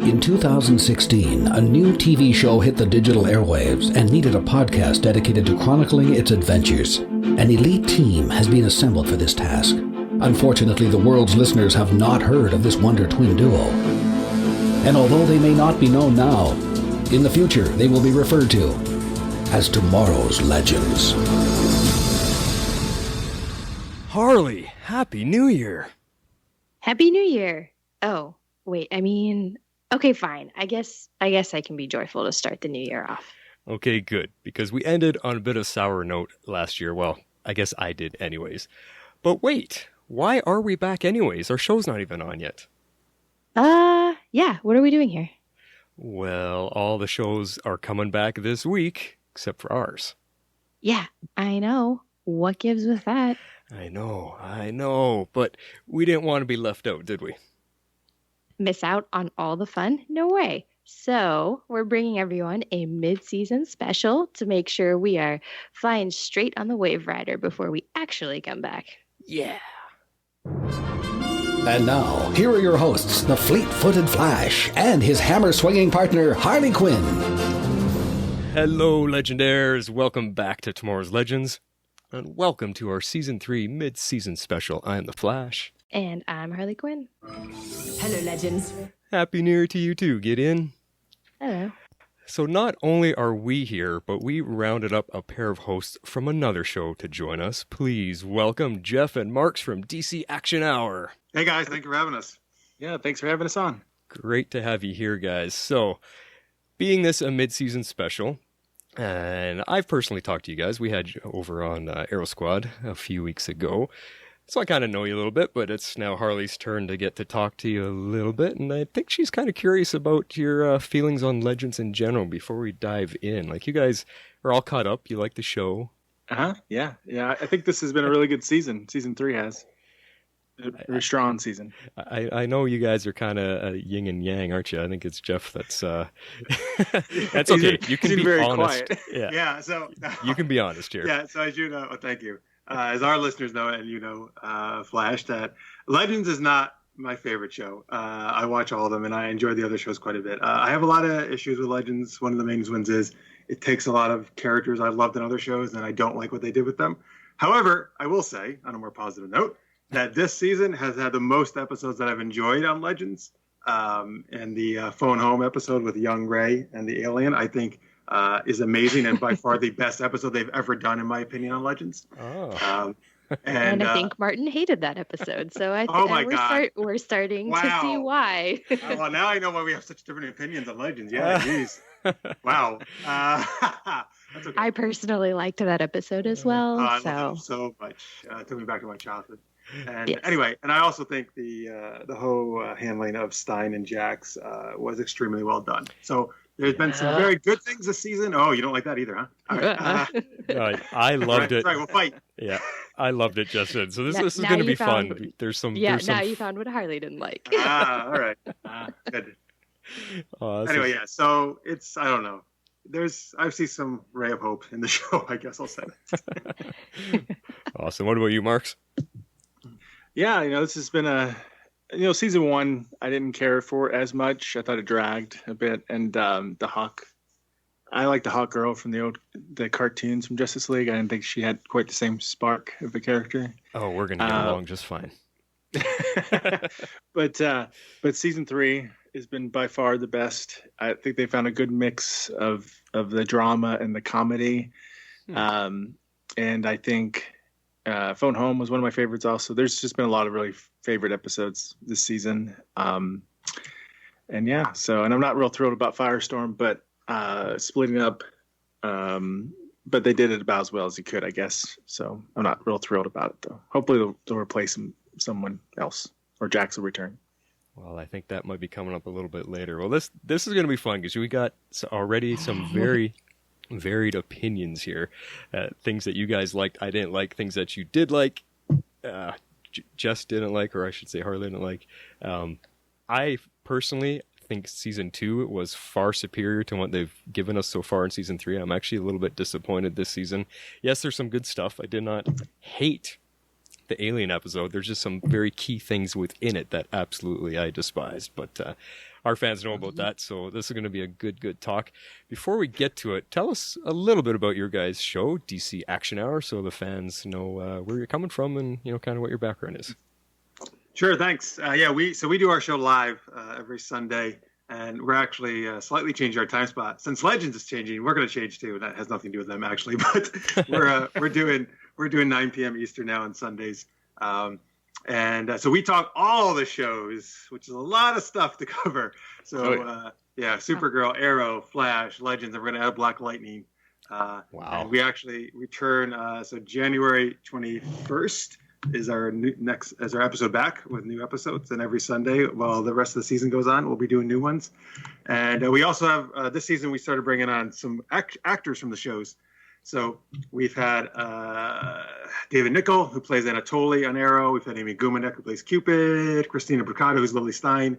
In 2016, a new TV show hit the digital airwaves and needed a podcast dedicated to chronicling its adventures. An elite team has been assembled for this task. Unfortunately, the world's listeners have not heard of this wonder twin duo. And although they may not be known now, in the future they will be referred to as tomorrow's legends. Harley, Happy New Year! Happy New Year! Oh, wait, okay, fine. I guess I can be joyful to start the new year off. Okay, good, because we ended on a bit of a sour note last year. Well, I guess I did anyways. But wait, why are we back anyways? Our show's not even on yet. Yeah, what are we doing here? Well, all the shows are coming back this week, except for ours. Yeah, I know. What gives with that? I know, but we didn't want to be left out, did we? Miss out on all the fun? No way. So, we're bringing everyone a mid-season special to make sure we are flying straight on the Wave Rider before we actually come back. Yeah. And now, here are your hosts, the fleet-footed Flash and his hammer-swinging partner, Harley Quinn. Hello, Legendaires. Welcome back to Tomorrow's Legends. And welcome to our Season 3 mid-season special. I'm the Flash. And I'm Harley Quinn. Hello, Legends. Happy New Year to you too. Get in. Hello. So not only are we here, but we rounded up a pair of hosts from another show to join us. Please welcome Jeff and Marks from DC Action Hour. Hey guys, thank you for having us. Yeah, thanks for having us on. Great to have you here, guys. So, being this a mid-season special, and I've personally talked to you guys. We had you over on Aero Squad a few weeks ago. So I kind of know you a little bit, but it's now Harley's turn to get to talk to you a little bit. And I think she's kind of curious about your feelings on Legends in general before we dive in. Like, you guys are all caught up. You like the show. Yeah. I think this has been a really good season. Season 3 has. A very strong season. I know you guys are kind of yin and yang, aren't you? I think it's Jeff that's... that's okay. You can be very honest. Quiet. Yeah, so... You can be honest here. Yeah, so as you know... thank you. As our listeners know, and you know, Flash, that Legends is not my favorite show. I watch all of them, and I enjoy the other shows quite a bit. I have a lot of issues with Legends. One of the main ones is it takes a lot of characters I've loved in other shows, and I don't like what they did with them. However, I will say, on a more positive note, that this season has had the most episodes that I've enjoyed on Legends. And the Phone Home episode with Young Ray and the alien, I think, is amazing and by far the best episode they've ever done, in my opinion, on Legends. Oh. And I think Martin hated that episode, so I think we're starting to see why. Well, now I know why we have such different opinions on Legends. Yeah, geez. Wow. That's okay. I personally liked that episode as well. I love it so much. It took me back to my childhood. And yes. Anyway, and I also think the whole handling of Stein and Jax was extremely well done. So there's been some very good things this season. Oh, you don't like that either, huh? All right. I loved it. Right, we'll fight. Yeah, I loved it, Justin. So this is going to be fun. There's some. Now you found what Harley didn't like. All right. Good. Anyway, yeah. So it's, I don't know. I see some ray of hope in the show, I guess I'll say that. Awesome. What about you, Marks? Yeah, this has been season 1, I didn't care for as much. I thought it dragged a bit. And the Hawk, I like the Hawk girl from the cartoons from Justice League. I didn't think she had quite the same spark of a character. Oh, we're going to get along just fine. But season 3 has been by far the best. I think they found a good mix of the drama and the comedy. And I think Phone Home was one of my favorites also. There's just been a lot of really favorite episodes this season. And I'm not real thrilled about Firestorm, but splitting up, but they did it about as well as he could, I guess. So I'm not real thrilled about it, though. Hopefully they'll replace someone else, or Jax will return. Well, I think that might be coming up a little bit later. Well, this is going to be fun because we got already some very varied opinions here. Things that you guys liked, I didn't like. Things that you did like, Jess didn't like, or I should say Harley didn't like. I personally think season 2 was far superior to what they've given us so far in season 3. I'm actually a little bit disappointed this season. Yes, there's some good stuff. I did not hate the alien episode. There's just some very key things within it that absolutely I despised. But our fans know about that, so this is going to be a good talk. Before we get to it, tell us a little bit about your guys' show, DC Action Hour, so the fans know where you're coming from and kind of what your background is. Sure, thanks. We do our show live every Sunday, and we're actually slightly changing our time spot. Since Legends is changing, we're going to change too. That has nothing to do with them actually, but we're doing 9 p.m. Eastern now on Sundays. So we talk all the shows, which is a lot of stuff to cover. So Supergirl, Arrow, Flash, Legends, and we're going to add Black Lightning. Wow! And we actually return. So January 21st is our episode back with new episodes, and every Sunday while the rest of the season goes on, we'll be doing new ones. And we also have this season we started bringing on some actors from the shows. So we've had David Nichol, who plays Anatoly on Arrow. We've had Amy Gumanek, who plays Cupid. Christina Bricado, who's Lily Stein.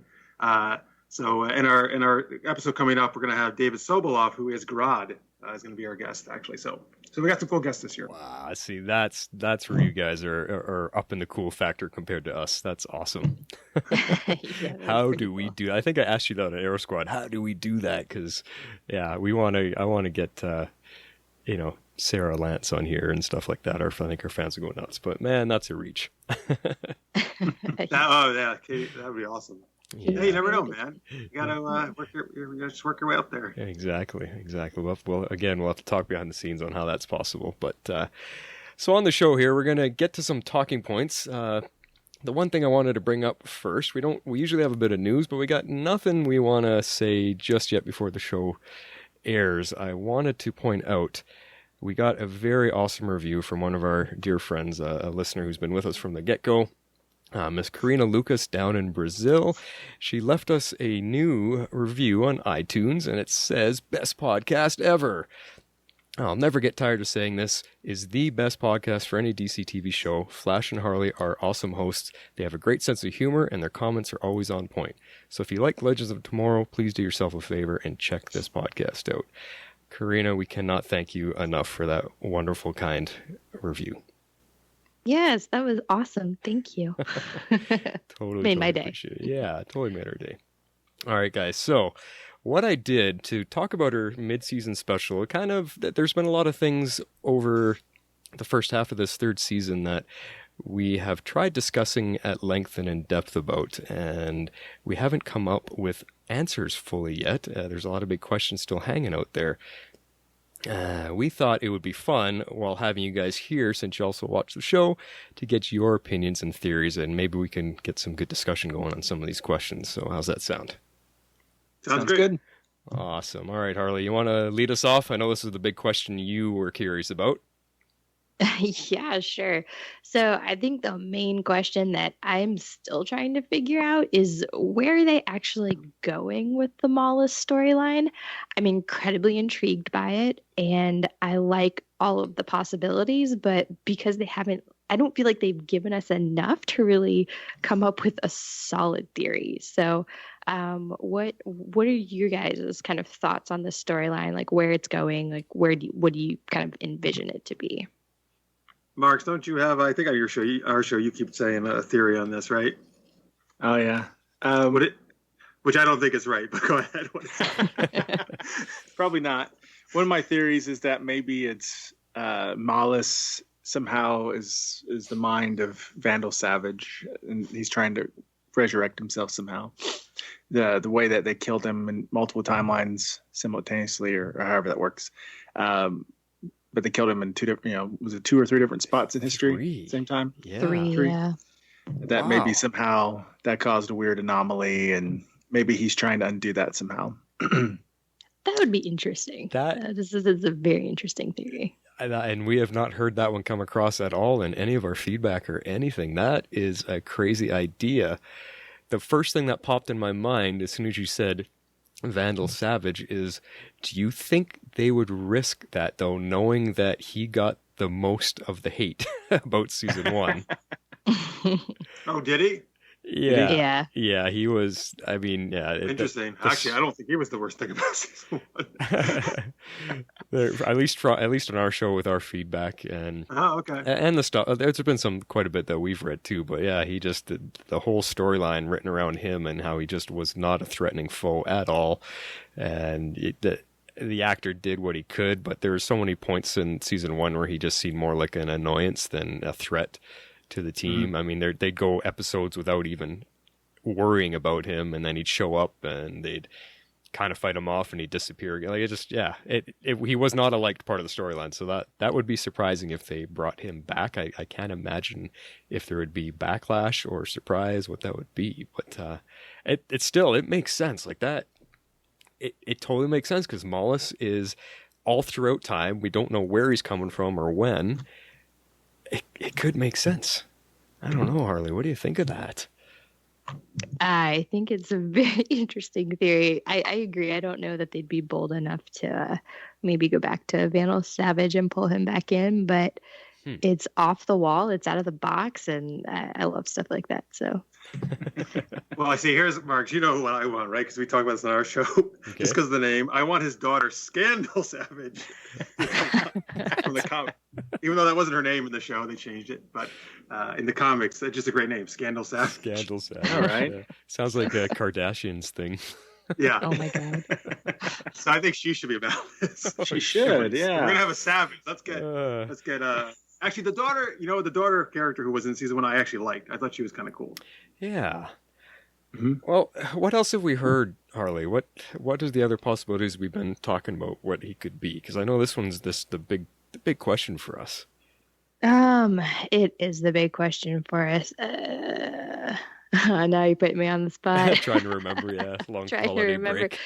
So in our episode coming up, we're going to have David Sobolov, who is Grodd, is going to be our guest, actually. So we got some cool guests this year. Wow, see, that's where you guys are up in the cool factor compared to us. That's awesome. How do we do? I think I asked you that on Arrow Squad. How do we do that? Because I want to get Sara Lance on here and stuff like that. I think our fans will go nuts. But man, that's a reach. Katie, that would be awesome. Yeah, you never know, man. You gotta work your way up there. Exactly. Well, again, we'll have to talk behind the scenes on how that's possible. But so on the show here, we're gonna get to some talking points. The one thing I wanted to bring up first, we usually have a bit of news, but we got nothing we want to say just yet before the show airs. I wanted to point out we got a very awesome review from one of our dear friends, a listener who's been with us from the get-go. Miss Karina Lucas down in Brazil. She left us a new review on iTunes, and it says, "Best podcast ever." I'll never get tired of saying this is the best podcast for any DC TV show. Flash and Harley are awesome hosts. They have a great sense of humor, and their comments are always on point. So if you like Legends of Tomorrow, please do yourself a favor and check this podcast out. Karina, we cannot thank you enough for that wonderful, kind review. Yes, that was awesome. Thank you. Totally made my day. Yeah, totally made our day. All right, guys. So what I did to talk about our mid-season special, there's been a lot of things over the first half of this third season that we have tried discussing at length and in depth about, and we haven't come up with answers fully yet. There's a lot of big questions still hanging out there. We thought it would be fun while having you guys here, since you also watch the show, to get your opinions and theories, and maybe we can get some good discussion going on some of these questions. So how's that sound? Sounds good. Awesome. All right, Harley, you want to lead us off? I know this is the big question you were curious about. Yeah, sure. So I think the main question that I'm still trying to figure out is where are they actually going with the Mallus storyline? I'm incredibly intrigued by it, and I like all of the possibilities, but because I don't feel like they've given us enough to really come up with a solid theory. So what are your guys' kind of thoughts on the storyline, like where it's going, like what do you kind of envision it to be? Marks, don't you have, I think on our show, you keep saying a theory on this, right? Oh, yeah. Which I don't think is right, but go ahead. What is it? Probably not. One of my theories is that maybe it's Mallus somehow is the mind of Vandal Savage, and he's trying to resurrect himself somehow. The way that they killed him in multiple timelines simultaneously, or however that works. But they killed him in two different, was it 2 or 3 different spots in history at the same time? Yeah. 3, yeah. That maybe somehow that caused a weird anomaly, and maybe he's trying to undo that somehow. That would be interesting. This is a very interesting theory. And we have not heard that one come across at all in any of our feedback or anything. That is a crazy idea. The first thing that popped in my mind as soon as you said Vandal Savage is, do you think they would risk that, though, knowing that he got the most of the hate about season 1? Oh, did he? Yeah, he was. I mean, yeah. Interesting. Actually, I don't think he was the worst thing about season 1. At least on our show with our feedback and okay. And the stuff. There's been quite a bit that we've read too, but yeah, he just the whole storyline written around him and how he just was not a threatening foe at all, and the actor did what he could, but there were so many points in season 1 where he just seemed more like an annoyance than a threat to the team. I mean, they'd go episodes without even worrying about him, and then he'd show up and they'd kind of fight him off and he'd disappear. Like, it just, he was not a liked part of the storyline. So that would be surprising if they brought him back. I can't imagine if there would be backlash or surprise what that would be, but it makes sense like that. It totally makes sense because Mallus is all throughout time. We don't know where he's coming from or when. It could make sense. I don't know, Harley. What do you think of that? I think it's a very interesting theory. I agree. I don't know that they'd be bold enough to maybe go back to Vandal Savage and pull him back in, but it's off the wall. It's out of the box, and I love stuff like that. So, well, I see. Here's Mark. You know what I want, right? Because we talk about this on our show. Okay. Just because of the name, I want his daughter Scandal Savage from the comic. Even though that wasn't her name in the show, they changed it. But in the comics, it's just a great name, Scandal Savage. Scandal Savage. All right. Yeah. Sounds like a Kardashians thing. Yeah. Oh my god. So I think she should be about this. She should. Yeah. We're gonna have a Savage. Let's get. Actually, the daughter character who was in season 1, I actually liked. I thought she was kind of cool. Yeah. Mm-hmm. Well, what else have we heard, Harley? What is the other possibilities we've been talking about? What he could be? Because I know this one's the big question for us. It is the big question for us. Now you put me on the spot. Trying to remember, yeah. Long holiday break.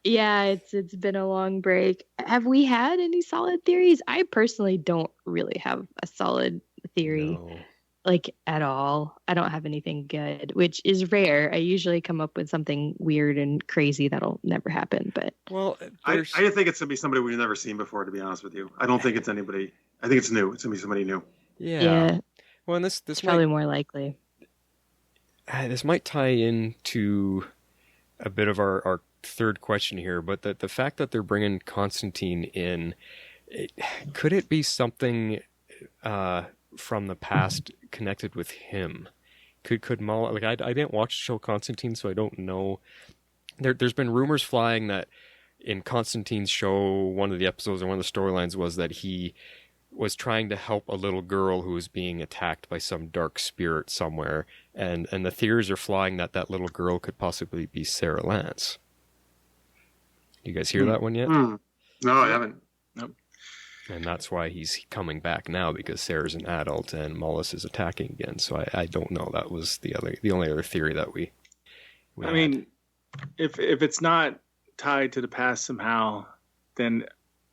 Yeah, it's been a long break. Have we had any solid theories? I personally don't really have a solid theory, like at all. I don't have anything good, which is rare. I usually come up with something weird and crazy that'll never happen. But I think it's gonna be somebody we've never seen before. To be honest with you, I don't think it's anybody. I think it's new. It's gonna be somebody new. Yeah. Well, and this probably more likely. This might tie into a bit of our third question here, but the fact that they're bringing Constantine in, could it be something from the past connected with him? Could Mallus, like I didn't watch the show Constantine, so I don't know. There's been rumors flying that in Constantine's show, one of the episodes or one of the storylines was that he was trying to help a little girl who was being attacked by some dark spirit somewhere, and the theories are flying that little girl could possibly be Sara Lance. You guys hear that one yet? No, I haven't. Nope. And that's why he's coming back now, because Sarah's an adult and Mallus is attacking again. So I don't know. That was the only other theory that we I mean, if it's not tied to the past somehow, then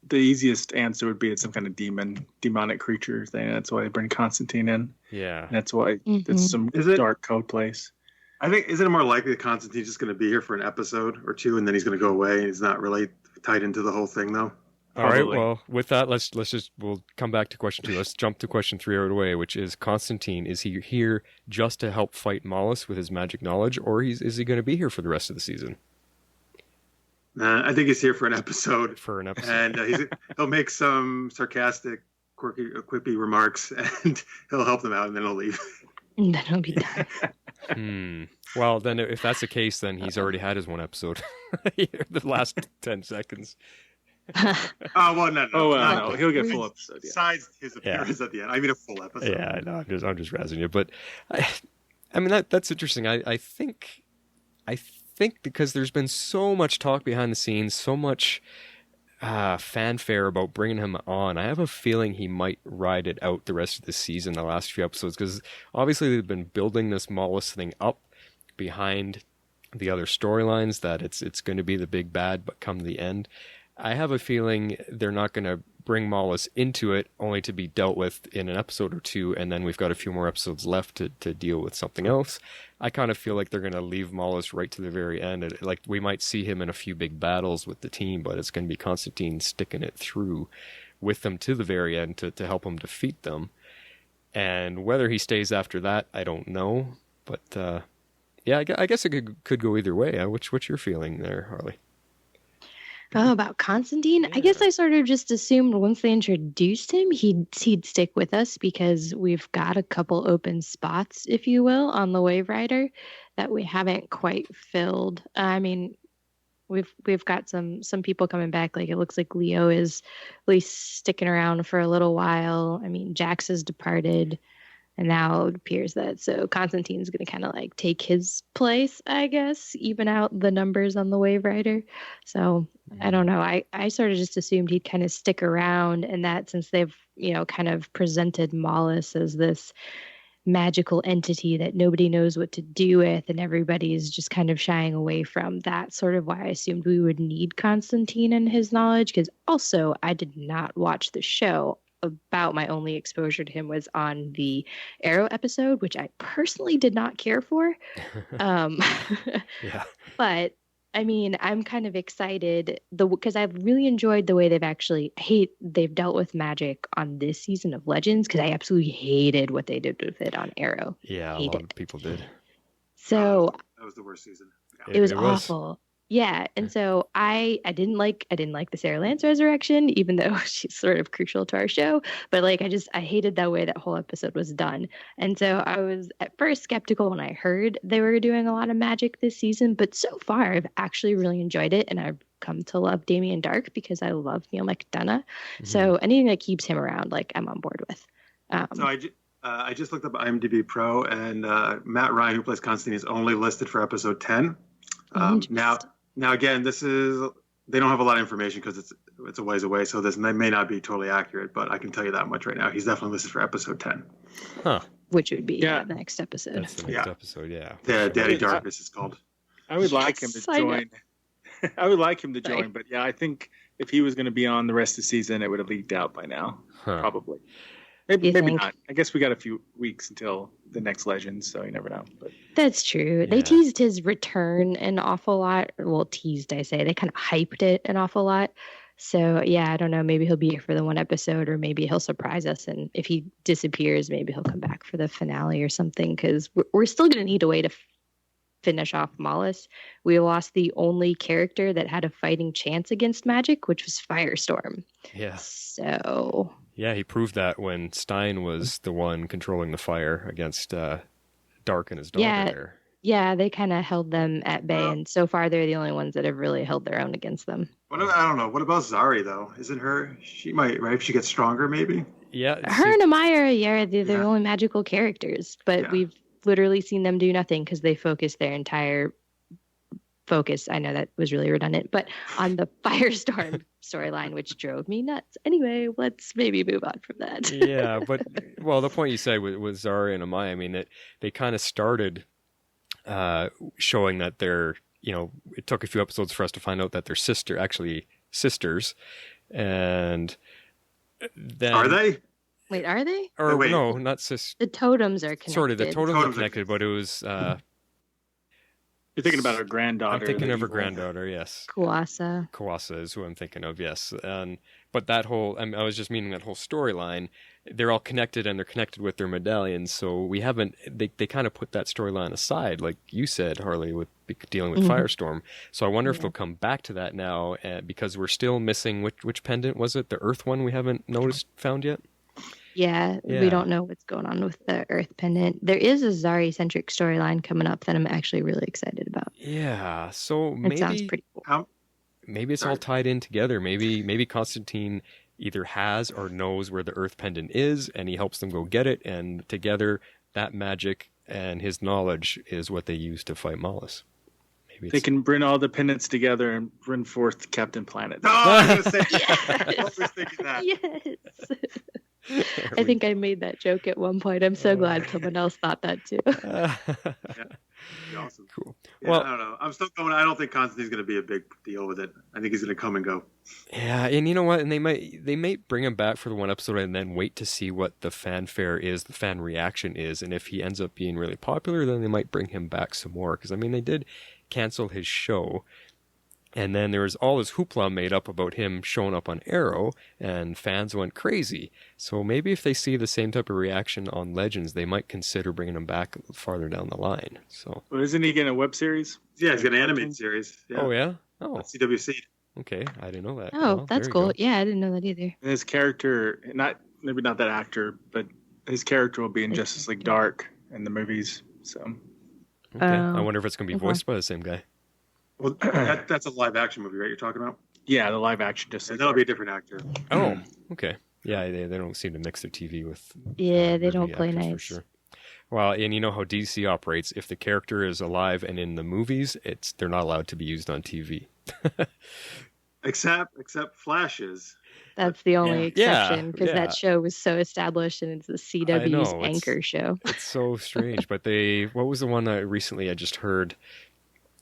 the easiest answer would be it's some kind of demonic creature thing. That's why they bring Constantine in. Yeah. That's why it's some dark code place. I think, isn't it more likely that Constantine's just going to be here for an episode or two and then he's going to go away and he's not really tied into the whole thing, though? All right. Well, with that, we'll come back to question 2. Let's jump to question 3 right away, which is Constantine. Is he here just to help fight Mallus with his magic knowledge, or is he going to be here for the rest of the season? I think he's here for an episode. And he'll make some sarcastic, quirky, quippy remarks, and he'll help them out, and then he'll leave. Then he'll be done. Well, then if that's the case, then he's already had his one episode. The last 10 seconds. No. He'll get full episode. Yeah. Besides his appearance at the end, I mean a full episode. Yeah, I know. I'm just razzing you, but I mean that's interesting. I think because there's been so much talk behind the scenes, so much fanfare about bringing him on, I have a feeling he might ride it out the rest of the season, the last few episodes, because obviously they've been building this Mallus thing up behind the other storylines, that it's going to be the big bad, but come to the end, I have a feeling they're not going to bring Mallus into it only to be dealt with in an episode or two, and then we've got a few more episodes left to deal with something else. I kind of feel like they're going to leave Mallus right to the very end. Like, we might see him in a few big battles with the team, but it's going to be Constantine sticking it through with them to the very end to help him defeat them. And whether he stays after that, I don't know. But yeah, I guess it could go either way. What's your feeling there, Harley? Oh, about Constantine? I guess I sort of just assumed once they introduced him, he'd stick with us because we've got a couple open spots, if you will, on the Wave Rider that we haven't quite filled. I mean, we've got some people coming back. Like it looks like Leo is at least sticking around for a little while. I mean, Jax has departed. And now it appears that so Constantine's going to kind of like take his place, I guess, even out the numbers on the Wave Rider. So I don't know. I sort of just assumed he'd kind of stick around, and that since they've, kind of presented Mallus as this magical entity that nobody knows what to do with and everybody's just kind of shying away from, that's sort of why I assumed we would need Constantine and his knowledge. Because also I did not watch the show. About my only exposure to him was on the Arrow episode, which I personally did not care for. Yeah. But I mean, I'm kind of excited because I've really enjoyed the way they've dealt with magic on this season of Legends, because I absolutely hated what they did with it on Arrow. Yeah, a lot of people did. So that was the worst season. Yeah. It was awful. Yeah, and so I didn't like the Sarah Lance resurrection, even though she's sort of crucial to our show. But like, I hated that way that whole episode was done. And so I was at first skeptical when I heard they were doing a lot of magic this season. But so far, I've actually really enjoyed it, and I've come to love Damien Darhk because I love Neil McDonough. Mm-hmm. So anything that keeps him around, like, I'm on board with. So I just looked up IMDb Pro, and Matt Ryan, who plays Constantine, is only listed for episode 10. Now again, they don't have a lot of information because it's a ways away, so this may not be totally accurate, but I can tell you that much right now. He's definitely listed for episode 10. Huh. Which would be the next episode. That's the next episode, yeah. Yeah, Daddy Darkness is called. I would like him to join. I would like him to join, but yeah, I think if he was going to be on the rest of the season, it would have leaked out by now, probably. Maybe not. I guess we got a few weeks until the next Legends, so you never know. But that's true. Yeah. They teased his return an awful lot. Well, teased, I say. They kind of hyped it an awful lot. So, yeah, I don't know. Maybe he'll be here for the one episode, or maybe he'll surprise us. And if he disappears, maybe he'll come back for the finale or something, because we're still going to need a way to finish off Mallus. We lost the only character that had a fighting chance against magic, which was Firestorm. Yeah. So... yeah, he proved that when Stein was the one controlling the fire against Darhk and his daughter there. Yeah, they kind of held them at bay, and so far they're the only ones that have really held their own against them. I don't know. What about Zari, though? Isn't her... she might, right? If she gets stronger, maybe? Yeah. Her and Amaya, they're the only magical characters, but we've literally seen them do nothing because they focus their entire... focus, I know that was really redundant, but on the Firestorm storyline, which drove me nuts. Anyway, let's maybe move on from that. Yeah, but the point you said with Zara and Amaya, I mean, they kind of started showing that they're, it took a few episodes for us to find out that they're sisters, and then are they? Wait, are they? Or wait. No, not sisters. The totems are connected. Sort of, the totems are connected, but it was. You're thinking about her granddaughter. I'm thinking of her granddaughter, yes. Kawasa is who I'm thinking of, yes. But that whole, I was just meaning that whole storyline, they're all connected, and they're connected with their medallions, so we haven't, they kind of put that storyline aside, like you said, Harley, with dealing with Firestorm. So I wonder if they'll come back to that now, because we're still missing, which pendant was it? The Earth one we haven't found yet? Yeah, we don't know what's going on with the Earth pendant. There is a Zari-centric storyline coming up that I'm actually really excited about. Yeah, so maybe... it sounds pretty cool. Maybe it's all tied in together. Maybe Constantine either has or knows where the Earth pendant is, and he helps them go get it, and together that magic and his knowledge is what they use to fight Mallus. They can bring all the pendants together and bring forth Captain Planet. Oh, I was going to say I was thinking that. Yes. I think I made that joke at one point. I'm so glad someone else thought that too. Awesome. Cool. Yeah, well, I don't know. I'm still going. I don't think Constantine's going to be a big deal with it. I think he's going to come and go. Yeah, and you know what? And they might bring him back for the one episode and then wait to see what the fanfare is, the fan reaction is, and if he ends up being really popular, then they might bring him back some more. Because I mean, they did cancel his show, And then there was all this hoopla made up about him showing up on Arrow, and fans went crazy. So maybe if they see the same type of reaction on Legends, they might consider bringing him back farther down the line. So, Well, isn't he getting a web series? Yeah, he's got an animated series. Yeah. Oh yeah, oh CWC. okay, I didn't know that. Oh, Well, that's there you cool. go. Yeah, I didn't know that either. And his character, maybe not that actor, but his character will be in Justice League Dark in the movies. So Okay. I Oh, wonder if it's going to be okay. voiced by the same guy. Well, that's a live action movie, right? You're talking about? yeah, the live action Justice Yeah, League that'll be a Dark. different actor. Oh, okay. Yeah, they don't seem to mix their TV with. Yeah, they movie don't play actors nice. for sure. Well, and you know how DC operates. If the character is alive and in the movies, they're not allowed to be used on TV. Except Flash is. That's the only Yeah. exception because Yeah. that show was so established and it's the CW's know, it's- anchor show. It's so strange. But what was the one that recently I just heard?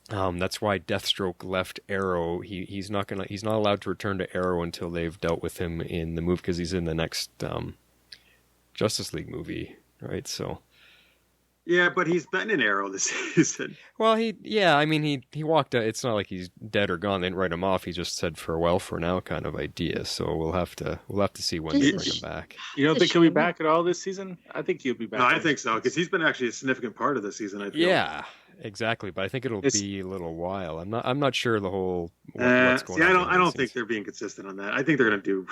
That's why Deathstroke left Arrow. He's not allowed to return to Arrow until they've dealt with him in the movie, because he's in the next Justice League movie, right? So, Yeah, but he's been in Arrow this season. well, he walked out. It's not like he's dead or gone. They didn't write him off. He just said farewell for now, kind of idea. So we'll have to see when they bring him back. You don't It's a think he'll be shame. back at all this season? I think he'll be back. No, I think so, because he's been actually a significant part of the season, I feel. Yeah, exactly. But I think it'll be a little while. I'm not sure the whole what's going See, on. I behind the don't think scenes. they're being consistent on that. I think they're going to do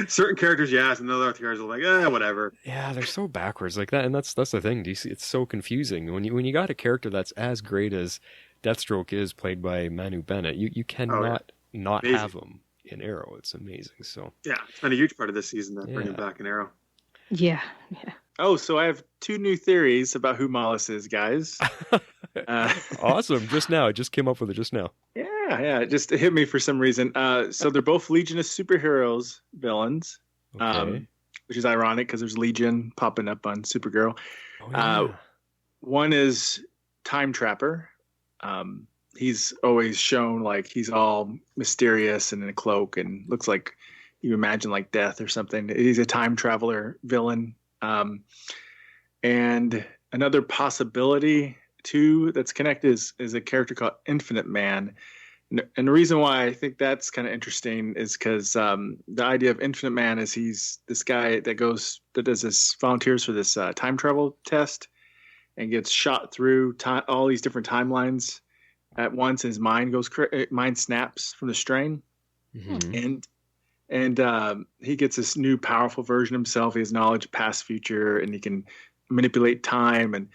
certain characters, yes, and other characters are like, whatever. Yeah, they're so backwards like that, and that's the thing. DC, it's so confusing when you got a character that's as great as Deathstroke is, played by Manu Bennett. You cannot not Amazing. have him in Arrow. It's amazing. So Yeah, it's been a huge part of this season that bring him Yeah. back in Arrow. Yeah. Oh, so I have 2 new theories about who Mallus is, guys. awesome! It just came up with it just now. Yeah, it just hit me for some reason. So they're both Legion of Superheroes villains, Okay. which is ironic because there's Legion popping up on Supergirl. Oh, yeah. One is Time Trapper. He's always shown like he's all mysterious and in a cloak and looks like you imagine like death or something. He's a time traveler villain. And another possibility too that's connected is a character called Infinite Man. And the reason why I think that's kind of interesting is because the idea of Infinite Man is he's this guy that does this volunteers for this time travel test and gets shot through all these different timelines at once. His mind mind snaps from the strain, Mhm. and he gets this new powerful version of himself. He has knowledge of past, future, and he can manipulate time. And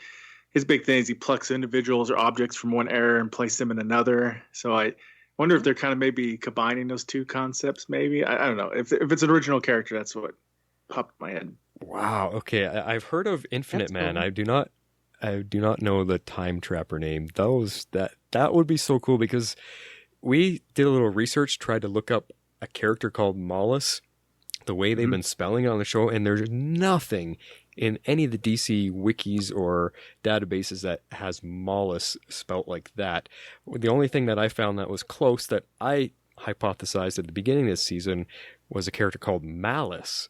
his big thing is he plucks individuals or objects from one era and places them in another. So I wonder if they're kind of maybe combining those two concepts. Maybe I don't know if it's an original character. That's what popped in my head. Wow. Okay, I've heard of Infinite That's Man. cool. I do not know the Time Trapper name. That would be so cool, because we did a little research, tried to look up a character called Mallus, the way they've been spelling it on the show, and there's nothing in any of the DC wikis or databases that has Mallus spelt like that. The only thing that I found that was close, that I hypothesized at the beginning of this season, was a character called Mallus.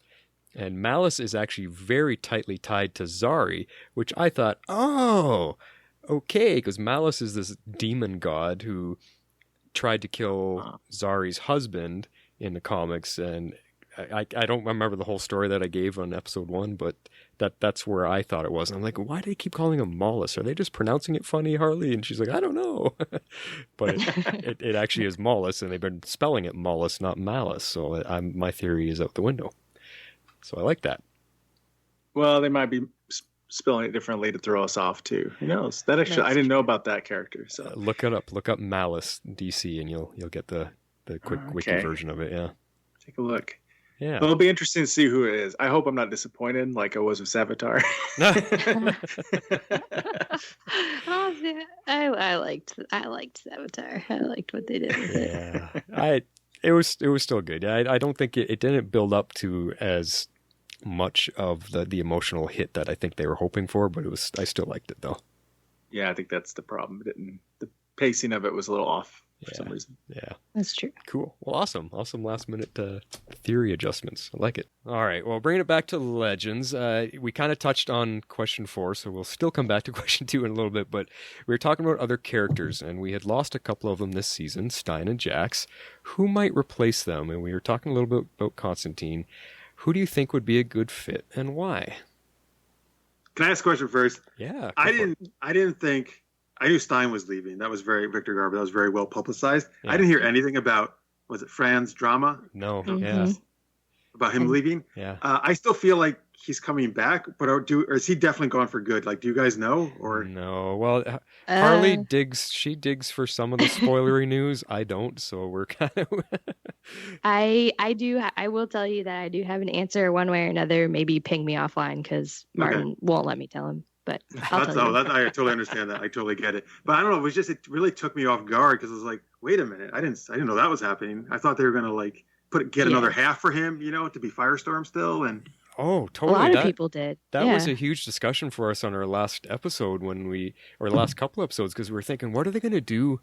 And Mallus is actually very tightly tied to Zari, which I thought, oh, okay, because Mallus is this demon god who tried to kill Zari's husband in the comics, and I don't remember the whole story that I gave on episode 1, but that's where I thought it was. And I'm like, why do they keep calling him Mallus? Are they just pronouncing it funny, Harley? And she's like, I don't know. But it actually is Mallus, and they've been spelling it Mallus, not Malice. So my theory is out the window. So I like that. Well, they might be spelling it differently to throw us off too. Who knows? That actually, I didn't know about that character. So Look it up. Look up Malice DC, and you'll get the quick wiki Okay. version of it. Yeah. take a look. Yeah. Well, it'll be interesting to see who it is. I hope I'm not disappointed like I was with Savitar. Oh, yeah. I liked Avatar. I liked what they did with it. Yeah. It was still good. I don't think it didn't build up to as much of the emotional hit that I think they were hoping for, but I still liked it though. Yeah, I think that's the problem. The pacing of it was a little off. for some reason. Yeah. That's true. Cool. Well, awesome. Awesome last minute theory adjustments. I like it. All right. Well, bringing it back to Legends, we kind of touched on question 4, so we'll still come back to question 2 in a little bit, but we were talking about other characters, and we had lost a couple of them this season, Stein and Jax. Who might replace them? And we were talking a little bit about Constantine. Who do you think would be a good fit, and why? Can I ask a question first? Yeah. I didn't think. I knew Stein was leaving. That was Victor Garber. That was very well publicized. Yeah. I didn't hear anything about, was it Fran's drama? No. Mhm. Yeah. About him leaving? Yeah. I still feel like he's coming back, but or is he definitely gone for good? Like, do you guys know? Or No. Well, Harley digs. She digs for some of the spoilery news. I don't. So we're kind of. I do. I will tell you that I do have an answer one way or another. Maybe ping me offline because Martin won't let me tell him. But I'll tell you. I totally understand that. I totally get it. But I don't know. It really took me off guard because I was like, wait a minute. I didn't know that was happening. I thought they were gonna like get another half for him, to be Firestorm still. And Oh, A totally. lot of people did. That Yeah. was a huge discussion for us on our last episode or the last couple episodes, because we were thinking, what are they going to do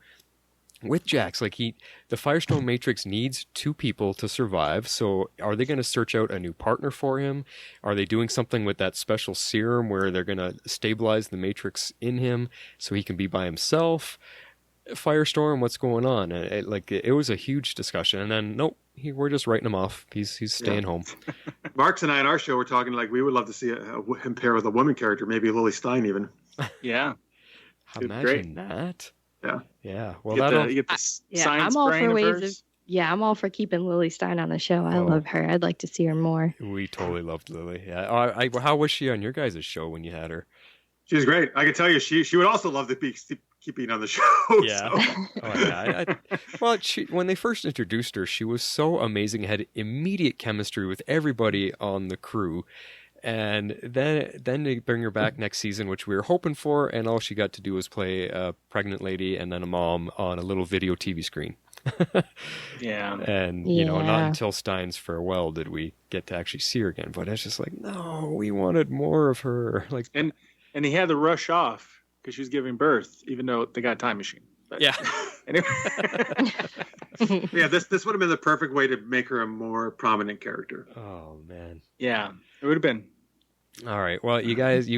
with Jax? Like the Firestorm Matrix needs 2 people to survive. So are they going to search out a new partner for him? Are they doing something with that special serum where they're going to stabilize the Matrix in him so he can be by himself? Firestorm, what's going on? It was a huge discussion, and then nope, we're just writing him off. He's staying home. Marks and I on our show were talking like we would love to see him pair with a woman character, maybe Lily Stein even. Yeah. Imagine that. Yeah. Yeah. Well, You get the science I'm all brain for of ways of. hers. Yeah, I'm all for keeping Lily Stein on the show. I love her. I'd like to see her more. We totally loved Lily. Yeah. How was she on your guys' show when you had her? She was great. I can tell you, she would also love to keep being on the show. Yeah. So. Oh, yeah. Well, when they first introduced her, she was so amazing. Had immediate chemistry with everybody on the crew. And then they bring her back next season, which we were hoping for, and all she got to do was play a pregnant lady and then a mom on a little video TV screen. Yeah. And, not until Stein's farewell did we get to actually see her again. But it's just like, no, we wanted more of her. Like, And he had to rush off because she was giving birth, even though they got a time machine. But yeah. Anyway. Yeah, this would have been the perfect way to make her a more prominent character. Oh, man. Yeah, it would have been. All right. Well, you guys,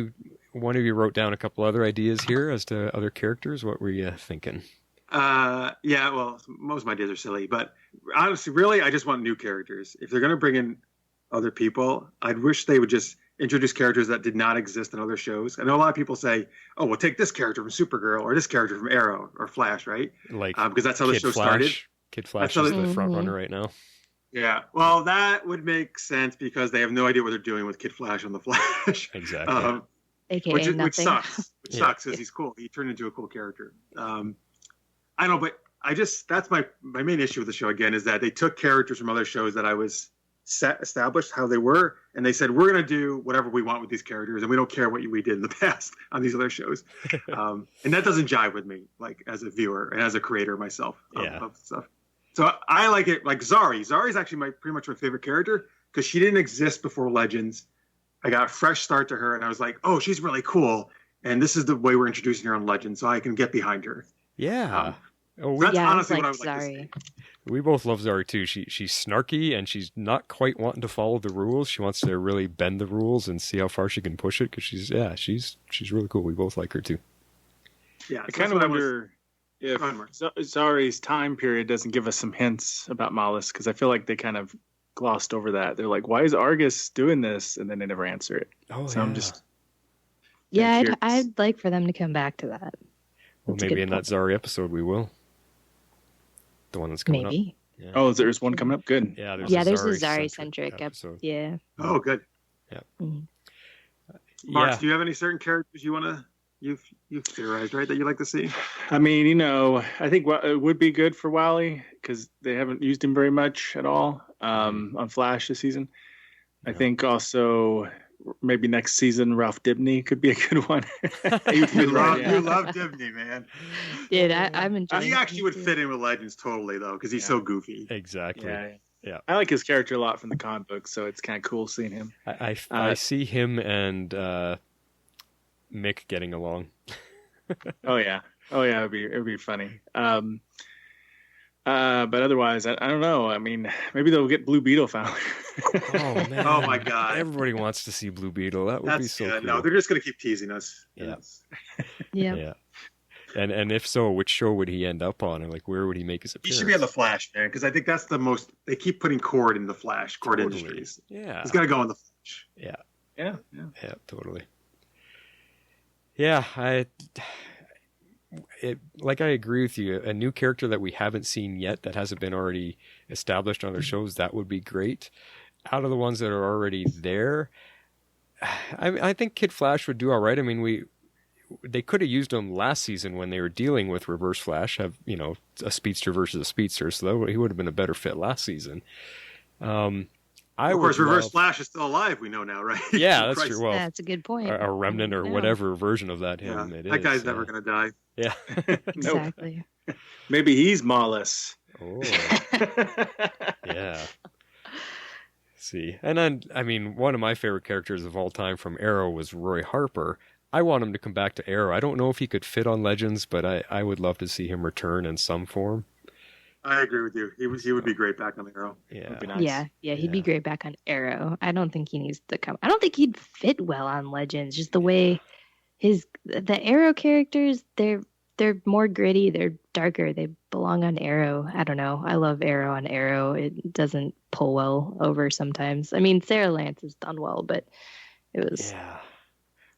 one of you wrote down a couple other ideas here as to other characters. What were you thinking? Yeah, well, most of my ideas are silly, but honestly, really, I just want new characters. If they're going to bring in other people, I'd wish they would just introduce characters that did not exist in other shows. I know a lot of people say, "Oh, we'll take this character from Supergirl or this character from Arrow or Flash," right? Like because that's how the Kid show Flash. started. Kid Flash That's is how the front runner right now. Yeah, well, that would make sense because they have no idea what they're doing with Kid Flash on the Flash. Exactly. AKA which nothing. sucks. Which Yeah. sucks because he's cool. He turned into a cool character. I don't know, but that's my main issue with the show again is that they took characters from other shows that I was established how they were, and they said we're going to do whatever we want with these characters, and we don't care what we did in the past on these other shows. And that doesn't jive with me, like as a viewer and as a creator myself of stuff. So I like it. Like Zari. Zari's actually pretty much my favorite character because she didn't exist before Legends. I got a fresh start to her, and I was like, oh, she's really cool. And this is the way we're introducing her on Legends, so I can get behind her. Yeah. That's honestly what I would like to see. We both love Zari too. She's snarky and she's not quite wanting to follow the rules. She wants to really bend the rules and see how far she can push it because she's really cool. We both like her too. Yeah, I kind of wonder if Zari's time period doesn't give us some hints about Mallus because I feel like they kind of glossed over that. They're like, why is Argus doing this? And then they never answer it. Oh, so I'm just... Yeah, I'd like for them to come back to that. Well, maybe in that Zari episode we will. The one that's coming up. Maybe. Yeah. Oh, there's one coming up? Good. Yeah, there's a Zari-centric episode. Yeah. Oh, good. Yeah. Mm-hmm. Mark, do you have any certain characters you've theorized, right, that you'd like to see? I mean, I think it would be good for Wally because they haven't used him very much at all on Flash this season. I think also maybe next season Ralph Dibny could be a good one. you love Dibny, man. Yeah, I'm enjoying. He actually would fit in with Legends totally though, because he's so goofy. Exactly. Yeah. I like his character a lot from the comic book, so it's kind of cool seeing him. I see him and Mick getting along. Oh yeah, it'd be funny. But otherwise, I don't know. I mean, maybe they'll get Blue Beetle finally. Oh man! Oh my God! Everybody wants to see Blue Beetle. That would be so cool. No, they're just gonna keep teasing us. Yeah. Yeah. And if so, which show would he end up on, and like where would he make his He appearance? should be on the Flash, man, because I think that's the most. They keep putting Cord in the Flash, Cord Totally. Industries. Yeah. He's gonna go on the Flash. Yeah. Yeah. Yeah, totally. Yeah, I agree with you. A new character that we haven't seen yet, that hasn't been already established on other shows, that would be great. Out of the ones that are already there, I think Kid Flash would do all right. I mean, they could have used him last season when they were dealing with Reverse Flash, have a speedster versus a speedster, so he would have been a better fit last season. Of course, Reverse Flash is still alive. We know now, right? Yeah, that's true. Well, that's a good point. A remnant or whatever version of that that guy's never going to die. Yeah, Exactly. Maybe he's Mallus. Oh, yeah. See, and then I mean, one of my favorite characters of all time from Arrow was Roy Harper. I want him to come back to Arrow. I don't know if he could fit on Legends, but I would love to see him return in some form. I agree with you. He would be great back on the Arrow. Yeah, Would be nice. Yeah, he'd be great back on Arrow. I don't think he needs to come. I don't think he'd fit well on Legends. Just the way the Arrow characters, they're more gritty. They're darker. They belong on Arrow. I don't know. I love Arrow on Arrow. It doesn't pull well over sometimes. I mean, Sarah Lance has done well, but it was. Yeah.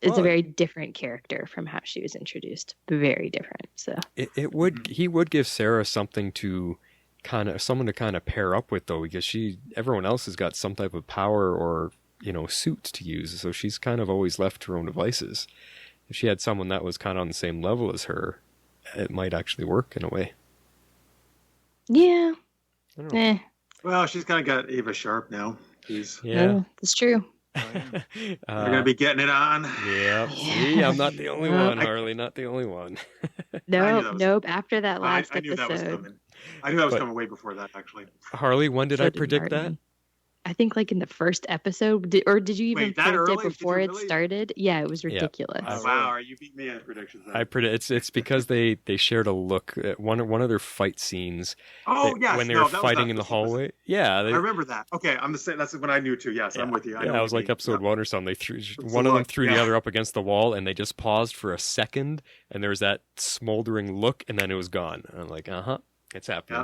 It's a very different character from how she was introduced. Very different. So he would give Sara someone to kind of pair up with, though, because everyone else has got some type of power or suits to use, so she's kind of always left to her own devices. If she had someone that was kind of on the same level as her, it might actually work in a way. Yeah. Well, she's kind of got Ava Sharpe now. Yeah, that's true. You're gonna be getting it on. Yeah. See, I'm not the only one, Harley. Not the only one. Nope. After that last I knew episode, that was coming. I knew that was coming way before that, actually. Harley, when did I predict that? I think like in the first episode, did you even predict it before it started? Yeah, it was ridiculous. Yeah. Wow, are you beating me at predictions? I predict it's because they shared a look at one of their fight scenes. Oh yes, when they were fighting in the hallway. Yeah, I remember that. Okay, I'm the same. That's when I knew too. Yes, I'm with you. I it was like episode 1 or something. They threw one of them threw the other up against the wall, and they just paused for a second, and there was that smoldering look, and then it was gone. And I'm like, it's happening.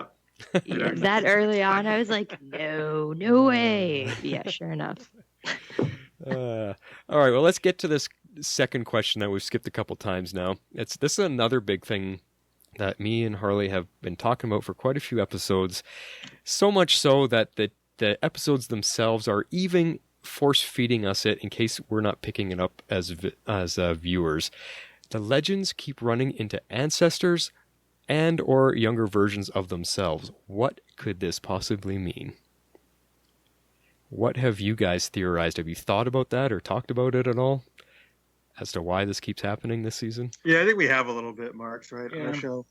Yeah. That early on, I was like, no way. Yeah, sure enough. All right, well, let's get to this second question that we've skipped a couple times now. This is another big thing that me and Harley have been talking about for quite a few episodes, so much so that the episodes themselves are even force-feeding us it in case we're not picking it up as viewers. The legends keep running into ancestors and or younger versions of themselves. What could this possibly mean? What have you guys theorized? Have you thought about that or talked about it at all as to why this keeps happening this season? Yeah, I think we have a little bit, Marks, right, on the show.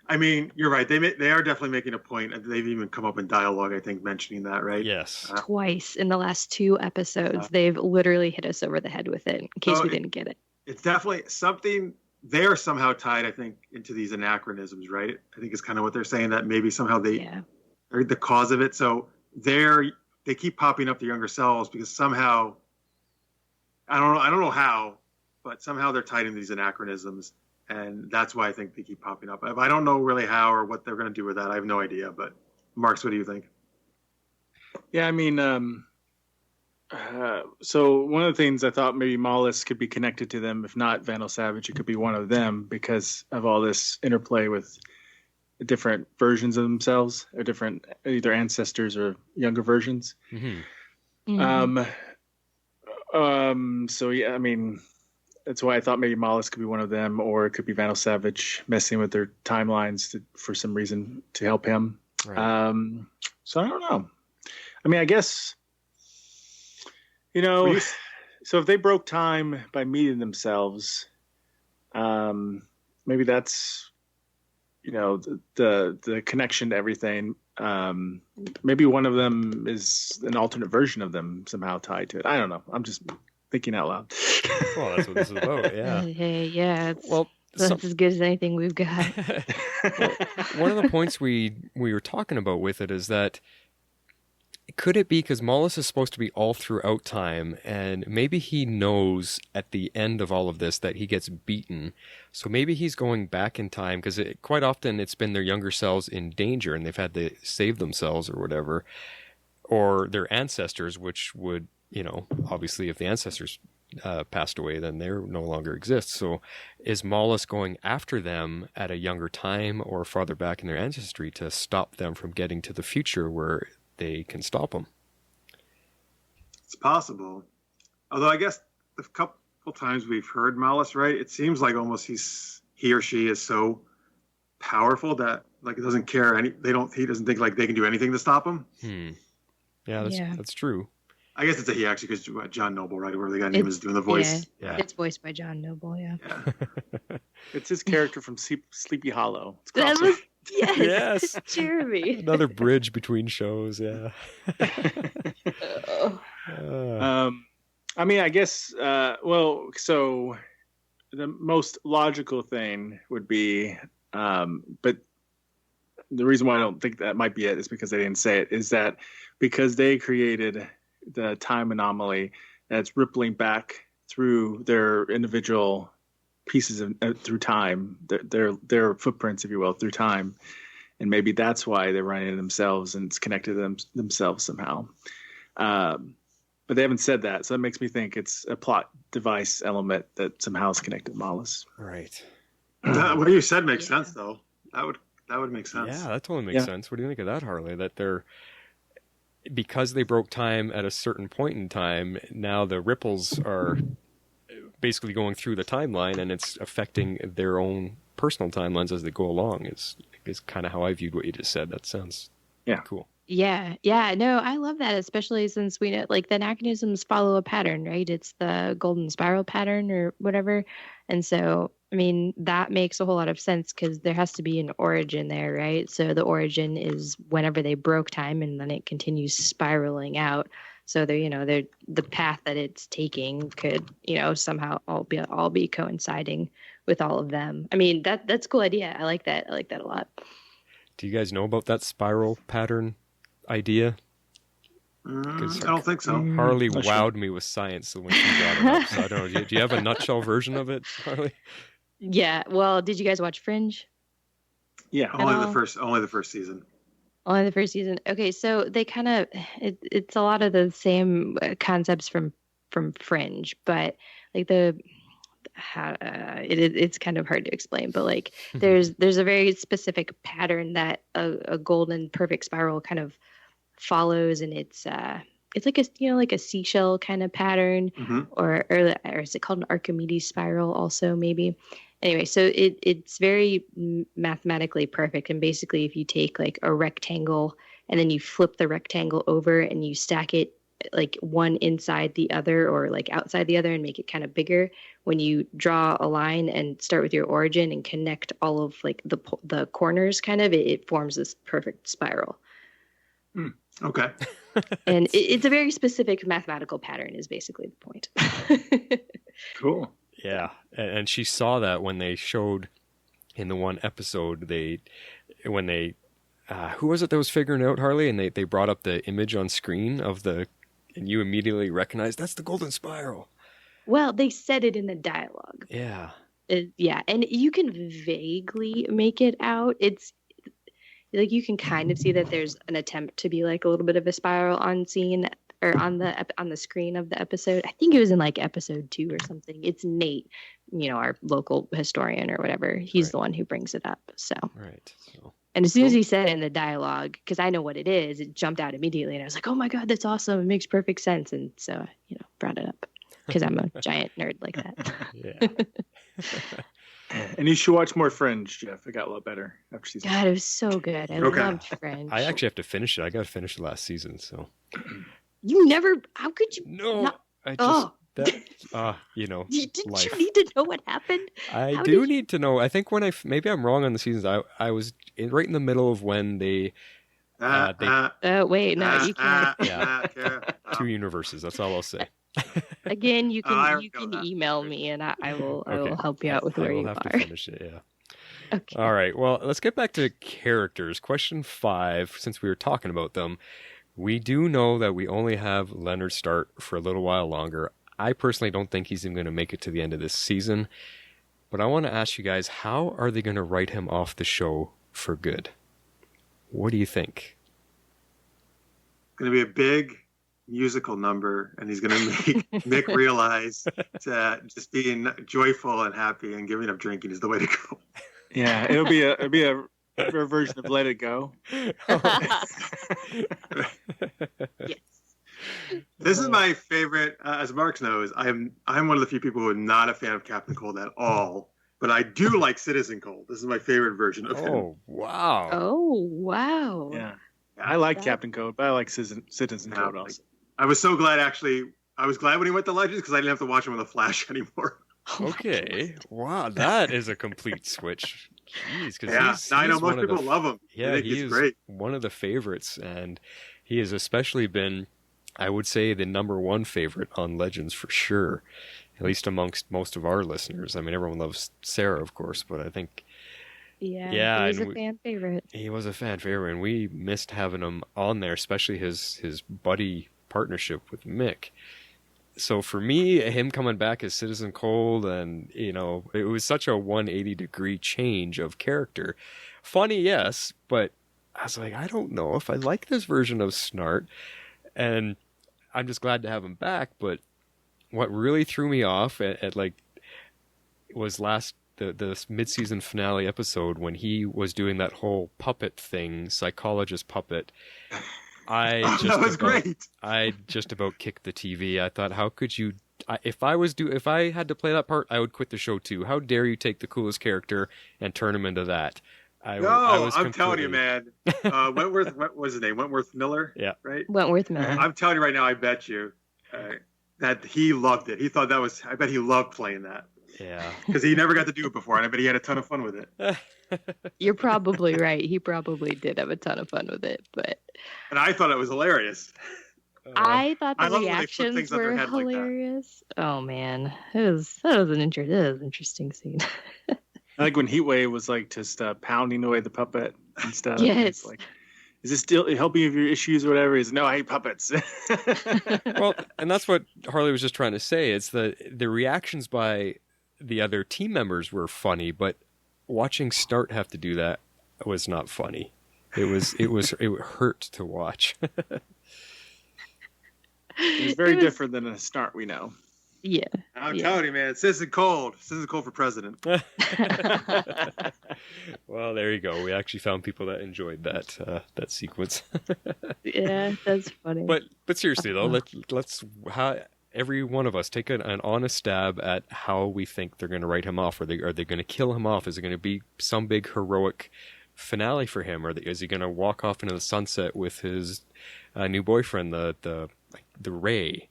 I mean, you're right. They are definitely making a point. They've even come up in dialogue, I think, mentioning that, right? Yes. Twice in the last 2 episodes, they've literally hit us over the head with it in case we didn't get it. It's definitely something. They are somehow tied, I think, into these anachronisms, right? I think is kind of what they're saying, that maybe somehow they are the cause of it. So they keep popping up the younger selves because somehow, I don't know how, but somehow they're tied into these anachronisms, and that's why I think they keep popping up. I don't know really how or what they're going to do with that. I have no idea. But Marks, what do you think? Yeah, I mean, so one of the things I thought maybe Mallus could be connected to them. If not Vandal Savage, it could be one of them because of all this interplay with different versions of themselves, or different either ancestors or younger versions. Mm-hmm. So yeah, I mean, that's why I thought maybe Mallus could be one of them, or it could be Vandal Savage messing with their timelines for some reason to help him. Right. So I don't know. I mean, I guess, so if they broke time by meeting themselves, maybe that's, the connection to everything. Maybe one of them is an alternate version of them somehow tied to it. I don't know. I'm just thinking out loud. Well, that's what this is about. Yeah. Hey, yeah. Well, That's as good as anything we've got. Well, one of the points we were talking about with it is that could it be because Mallus is supposed to be all throughout time, and maybe he knows at the end of all of this that he gets beaten, so maybe he's going back in time because quite often it's been their younger selves in danger and they've had to save themselves or whatever, or their ancestors, which would, obviously if the ancestors passed away, then they no longer exist. So is Mallus going after them at a younger time or farther back in their ancestry to stop them from getting to the future where they can stop them? It's possible. Although I guess the couple times we've heard Mallus, right, it seems like almost he or she is so powerful that like it doesn't care he doesn't think like they can do anything to stop him. Yeah, that's true. I guess it's a he actually because John Noble, right, where the guy name is doing the voice. Yeah. It's voiced by John Noble. Yeah. It's his character from Sleepy Hollow. Yes. Jeremy. Another bridge between shows. Yeah. I mean, I guess. So the most logical thing would be, but the reason why I don't think that might be it is because they didn't say it. Is that because they created the time anomaly that's rippling back through their individual pieces of through time, their footprints, if you will, through time, and maybe that's why they're running it themselves and it's connected to themselves somehow. But they haven't said that, so that makes me think it's a plot device element that somehow is connected to Mallus. Right. What you said makes sense, though. That would make sense. Yeah, that totally makes sense. What do you think of that, Harley? That they're because they broke time at a certain point in time, now the ripples are basically going through the timeline and it's affecting their own personal timelines as they go along is kind of how I viewed what you just said. That sounds cool. Yeah. No, I love that, especially since we know like the anachronisms follow a pattern, right? It's the golden spiral pattern or whatever. And so, I mean, that makes a whole lot of sense because there has to be an origin there, right? So the origin is whenever they broke time and then it continues spiraling out. So they're the path that it's taking could, somehow all be coinciding with all of them. I mean, that's a cool idea. I like that. I like that a lot. Do you guys know about that spiral pattern idea? I don't think so. Harley wowed me with science when she brought it up. So I don't know. Do you have a nutshell version of it, Harley? Yeah. Well, did you guys watch Fringe? Yeah. Only the first season. Only the first season. Okay, so they kind of it's a lot of the same concepts from Fringe, but like it's kind of hard to explain. But like there's a very specific pattern that a golden perfect spiral kind of follows, and it's like a seashell kind of pattern, or is it called an Archimedes spiral? Also maybe. Anyway, so it's very mathematically perfect. And basically, if you take like a rectangle and then you flip the rectangle over and you stack it like one inside the other or like outside the other and make it kind of bigger, when you draw a line and start with your origin and connect all of like the corners kind of, it forms this perfect spiral. Okay. And it's a very specific mathematical pattern is basically the point. Cool. Yeah, and she saw that when they showed in the one episode, when they who was it that was figuring it out, Harley? And they brought up the image on screen and you immediately recognized that's the golden spiral. Well, they said it in the dialogue. Yeah. Yeah, and you can vaguely make it out. It's like you can kind of see that there's an attempt to be like a little bit of a spiral on scene. Or on the screen of the episode. I think it was in like episode 2 or something. It's Nate, our local historian or whatever. He's the one who brings it up. So right. So. And as soon as he said it in the dialogue, because I know what it is, it jumped out immediately, and I was like, "Oh my god, that's awesome! It makes perfect sense." And so brought it up because I'm a giant nerd like that. Yeah. And you should watch more Fringe, Jeff. It got a lot better after season. God, it was so good. I loved Fringe. I actually have to finish it. I got to finish the last season, so. You never? How could you? No, not, I just Did life. you need to know what happened? I do need to know. I think maybe I'm wrong on the seasons. I was right in the middle of when they. Wait, no, you can't. Yeah, 2 universes. That's all I'll say. Again, you I can know that. email me, and I will help you out with I where will you have are. to finish it, yeah. Okay. All right, well, let's get back to characters. Question 5, since we were talking about them. We do know that we only have Leonard Snart for a little while longer. I personally don't think he's even going to make it to the end of this season. But I want to ask you guys, how are they going to write him off the show for good? What do you think? Going to be a big musical number, and he's going to make Mick realize that just being joyful and happy and giving up drinking is the way to go. Yeah, it'll be a version of Let It Go. Yes. This is my favorite. As Mark knows, I'm one of the few people who are not a fan of Captain Cold at all, but I do like Citizen Cold. This is my favorite version of him. Oh, wow. Oh, wow. Yeah, I like Captain Cold, but I like Citizen Cold also. I was so glad, actually. I was glad when he went to Legends because I didn't have to watch him on The Flash anymore. Okay. Wow, that is a complete switch. Jeez, because Yeah, he's I know one most of the people love him. Yeah, I think he he's is great. one of the favorites, and he has especially been, I would say, the number one favorite on Legends for sure, at least amongst most of our listeners. I mean, everyone loves Sara, of course, but I think Yeah, he was a fan favorite. he was a fan favorite, and we missed having him on there, especially his buddy partnership with Mick. So for me, him coming back as Citizen Cold, and it was such a 180-degree change of character. Funny, yes, but I was like, I don't know if I like this version of Snart, and I'm just glad to have him back. But what really threw me off at was the mid-season finale episode when he was doing that whole puppet thing, psychologist puppet. That was great. I just about kicked the TV. I thought, how could you? If I had to play that part, I would quit the show too. How dare you take the coolest character and turn him into that? I'm telling you, man. Wentworth, what was his name? Wentworth Miller. Yeah. Right. Wentworth Miller. I'm telling you right now. I bet you that he loved it. He thought that was. I bet he loved playing that. Yeah. Because he never got to do it before, and I bet he had a ton of fun with it. You're probably right. He probably did have a ton of fun with it, but And I thought it was hilarious. I thought I the love when they put reactions things on their were head like that. hilarious. Oh man, that was an interesting scene. I like when Heatwave was like just pounding away the puppet and stuff. Yes. It's like, is this still helping with your issues or whatever? He's no, I hate puppets. Well, and that's what Harley was just trying to say. It's the reactions by the other team members were funny, but watching Snart have to do that was not funny. It hurt to watch. It's very different than a Snart we know. Yeah. I'm telling you, man. Citizen Cold for president. Well, there you go. We actually found people that enjoyed that sequence. Yeah, that's funny. But seriously though, let's every one of us take an honest stab at how we think they're going to write him off. Are they going to kill him off? Is it going to be some big heroic finale for him, or is he going to walk off into the sunset with his new boyfriend, the Ray?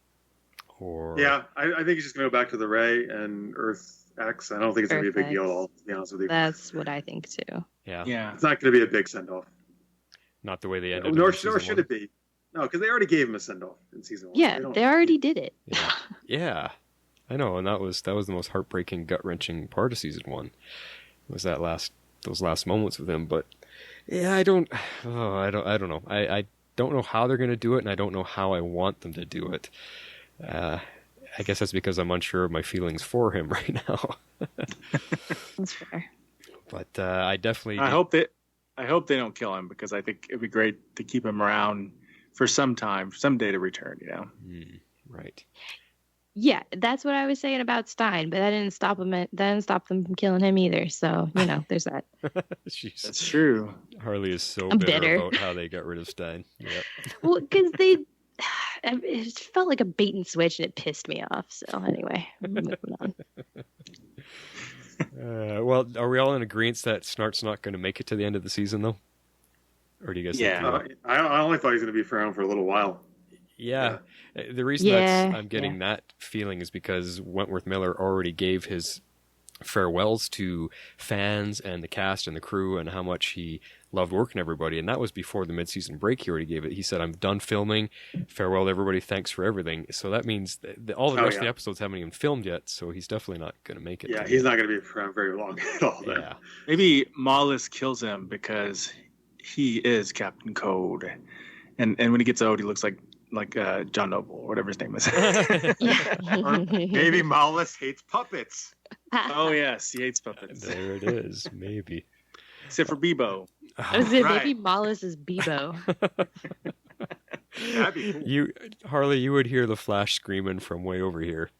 Or Yeah, I think he's just going to go back to the Ray and Earth X. I don't think it's going to be a big deal at all, to be honest with you. That's what I think too. Yeah. It's not going to be a big send-off. Not the way they ended. Nor should it be. No, because they already gave him a send-off in season 1. Yeah, they already did it. Yeah, I know, and that was the most heartbreaking, gut-wrenching part of season 1. Was those last moments with him? But yeah, I don't know. I don't know how they're going to do it, and I don't know how I want them to do it. I guess that's because I'm unsure of my feelings for him right now. That's fair. But I definitely. I hope they don't kill him, because I think it'd be great to keep him around for some time, someday to return. Right. Yeah, that's what I was saying about Stein, but that didn't stop him. That didn't stop them from killing him either. So there's that. Jeez. That's true. Harley is so I'm bitter bitter about how they got rid of Stein. Yep. Well, because it felt like a bait and switch, and it pissed me off. So anyway, moving on. Well, are we all in agreement that Snart's not going to make it to the end of the season, though? Or do you guys think? I only thought he was going to be around for a little while. Yeah. The reason I'm getting that feeling is because Wentworth Miller already gave his farewells to fans and the cast and the crew, and how much he loved working with everybody. And that was before the mid-season break he already gave it. He said, I'm done filming. Farewell to everybody. Thanks for everything. So that means that all the rest of the episodes haven't even filmed yet. So he's definitely not going to make it. Yeah, he's not going to be around very long at all. Yeah. Maybe Mallus kills him because he is Captain Code. And when he gets out, he looks like John Noble or whatever his name is. Or maybe Mallus hates puppets. Oh, yes. He hates puppets. There it is. Maybe. Except for Bebo. I was saying, maybe Mallus is Bebo. That'd be cool. Harley, you would hear the Flash screaming from way over here.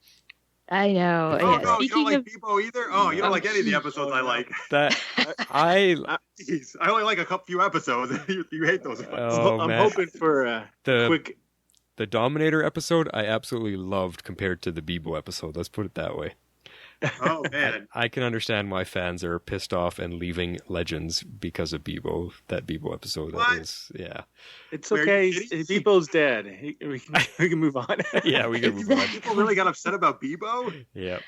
I know. Oh, Yeah. no, you don't Speaking like of, Bebo either? Oh, you don't like any of the episodes I like. That I Jeez, I only like a few episodes. you hate those ones. Oh, I'm man. hoping for a quick... The Dominator episode I absolutely loved compared to the Bebo episode. Let's put it that way. Oh, man. I can understand why fans are pissed off and leaving Legends because of Bebo. That Bebo episode. What? That was, yeah. It's Where okay. you kidding? Bebo's dead. We can move on. Yeah, we can move on. People really got upset about Bebo? Yeah.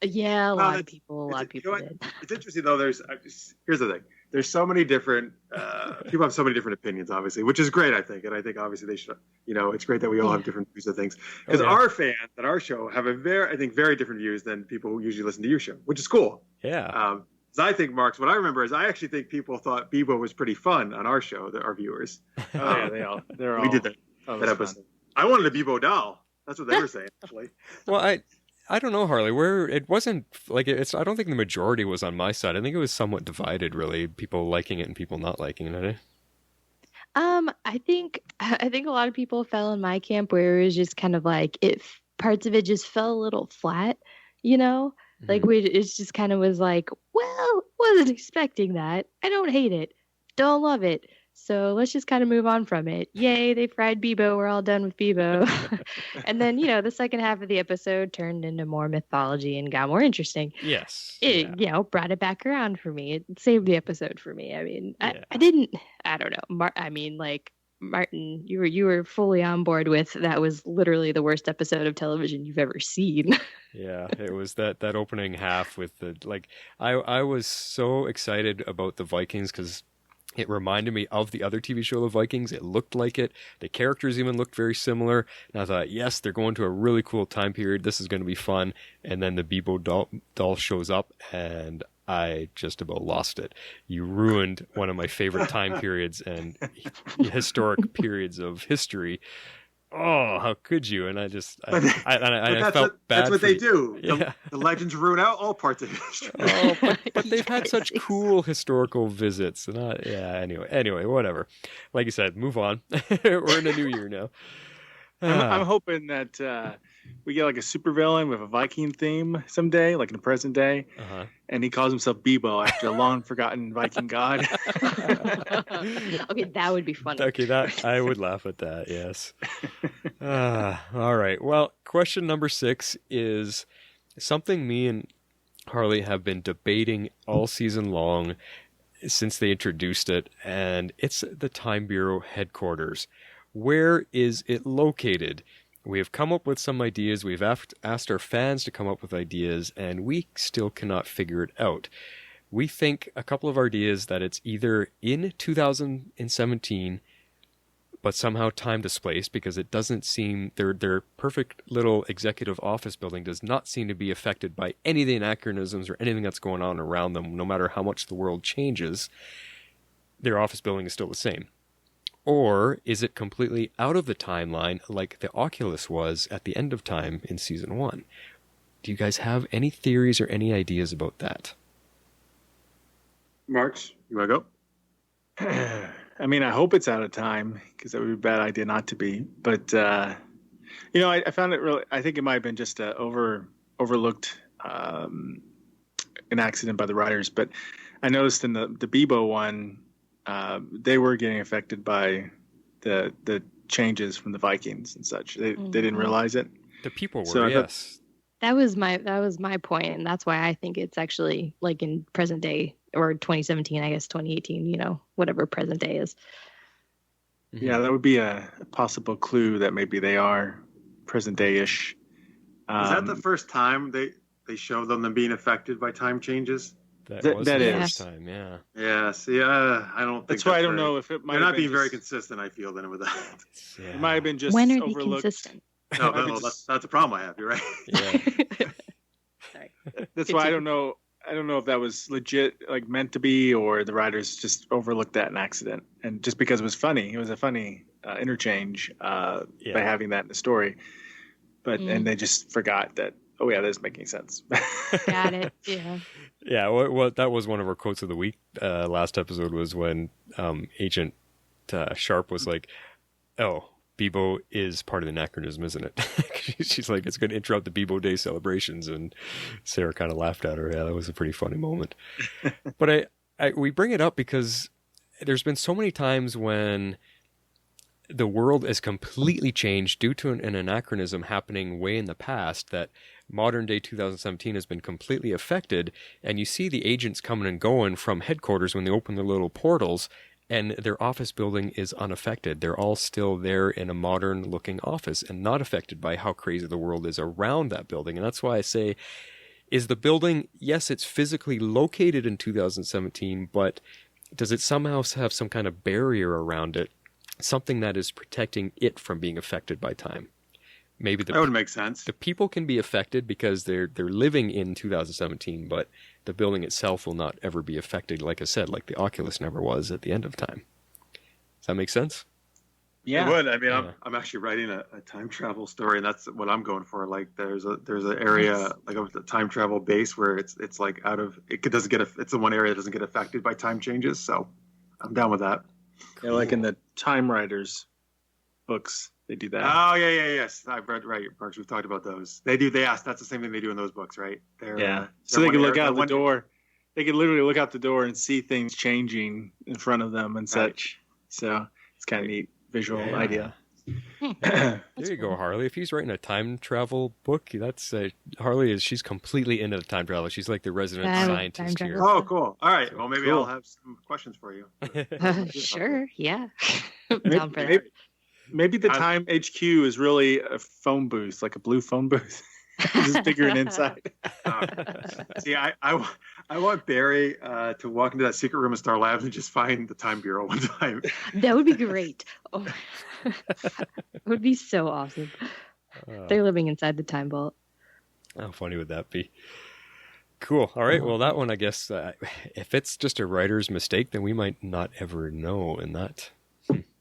yeah, a lot of people You know what? did. It's interesting, though. Here's the thing. There's so many different people have so many different opinions, obviously, which is great, I think. And I think obviously they should, it's great that we all have different views of things. Because our fans at our show have very different views than people who usually listen to your show, which is cool. Yeah. So I think, Marks, what I remember is I actually think people thought Bebo was pretty fun on our show, our viewers. They're all. We did that episode. Fun. I wanted a Bebo doll. That's what they were saying, actually. Well, I don't know, Harley. Where it wasn't like it's. I don't think the majority was on my side. I think it was somewhat divided, really. People liking it and people not liking it. I think a lot of people fell in my camp where it was just kind of like parts of it just fell a little flat, Like it just kind of was like, well, wasn't expecting that. I don't hate it, don't love it. So let's just kind of move on from it. Yay, they fried Bebo. We're all done with Bebo. And then, the second half of the episode turned into more mythology and got more interesting. Yes. It, brought it back around for me. It saved the episode for me. I mean, I don't know. Martin, you were fully on board with that was literally the worst episode of television you've ever seen. Yeah, it was that opening half with I was so excited about the Vikings because it reminded me of the other TV show, The Vikings. It looked like it. The characters even looked very similar. And I thought, yes, they're going to a really cool time period. This is going to be fun. And then the Bebo doll shows up, and I just about lost it. You ruined one of my favorite time periods and historic periods of history. Oh, how could you? And I felt bad. That's what they do. Yeah. The legends ruin out all parts of history. Oh, but they've had such cool historical visits. And anyway, whatever. Like you said, move on. We're in a new year now. I'm hoping that we get like a supervillain with a Viking theme someday, like in the present day, and he calls himself Bebo after a long forgotten Viking god. Okay, that would be funny. Okay, that I would laugh at that. Yes. All right. Well, question number 6 is something me and Harley have been debating all season long since they introduced it, and it's the Time Bureau headquarters. Where is it located? We have come up with some ideas. We've asked our fans to come up with ideas, and we still cannot figure it out. We think a couple of ideas that it's either in 2017, but somehow time displaced because it doesn't seem their perfect little executive office building does not seem to be affected by any of the anachronisms or anything that's going on around them. No matter how much the world changes, their office building is still the same. Or is it completely out of the timeline like the Oculus was at the end of time in season 1? Do you guys have any theories or any ideas about that? Marks, you want to go? I mean, I hope it's out of time because that would be a bad idea not to be. But, I found it really, I think it might have been just overlooked an accident by the writers. But I noticed in the Bebo one, they were getting affected by the changes from the Vikings and such. They didn't realize it. The people were, So yes. That was my point, and that's why I think it's actually like in present day or 2017, I guess 2018, whatever present day is. Mm-hmm. Yeah, that would be a possible clue that maybe they are present day-ish. Is that the first time they show them being affected by time changes? That That- was that the is. first time, yeah. Yeah, see, I don't think That's why I don't very- know if it might You're have not been being very just- consistent, I feel, then with that. Yeah. It might have been just When are they overlooked. consistent? No, Might be no, just- that's a problem I have. You're right. Yeah. Sorry. That's why I don't know. I don't know if that was legit, like meant to be, or the writers just overlooked that in accident, and just because it was funny, it was a funny interchange by having that in the story. But and they just forgot that. Oh yeah, that's making sense. Got it. Yeah. Yeah, well, that was one of our quotes of the week. Last episode was when Agent Sharpe was like, "Oh, Bebo is part of the anachronism, isn't it?" She's like, "It's going to interrupt the Bebo Day celebrations," and Sara kind of laughed at her. Yeah, that was a pretty funny moment. But we bring it up because there's been so many times when the world has completely changed due to an anachronism happening way in the past that modern day 2017 has been completely affected, and you see the agents coming and going from headquarters when they open their little portals, and their office building is unaffected. They're all still there in a modern looking office and not affected by how crazy the world is around that building. And that's why I say, is the building, yes, it's physically located in 2017, but does it somehow have some kind of barrier around it, something that is protecting it from being affected by time? Maybe That would make sense. the people can be affected because they're living in 2017, but the building itself will not ever be affected, like I said, like the Oculus never was at the end of time. Does that make sense? It would. I mean, Yeah. I'm actually writing a time travel story, and that's what I'm going for. Like, there's an area like a time travel base where it's like it doesn't get it's the one area that doesn't get affected by time changes. So I'm down with that. Yeah, like in the Time Riders books, they do that. Oh yes, I've read Parks. We've talked about those. They ask. That's the same thing they do in those books, right? So they can look out the door. They can literally look out the door and see things changing in front of them and such. So it's kind of neat visual idea. There you go, Harley. If he's writing a time travel book, that's she's completely into the time travel. She's like the resident scientist time here. travel. Oh, cool. All right. Well, maybe Cool. I'll have some questions for you. Sure. Yeah. Down for that. Maybe the Time HQ is really a phone booth, like a blue phone booth. Just bigger and inside. See, I want Barry to walk into that secret room in Star Labs and just find the Time Bureau one time. That would be great. Oh. It would be so awesome. They're living inside the time vault. How funny would that be? Cool. All right. Well, that one, I guess, if it's just a writer's mistake, then we might not ever know. And that,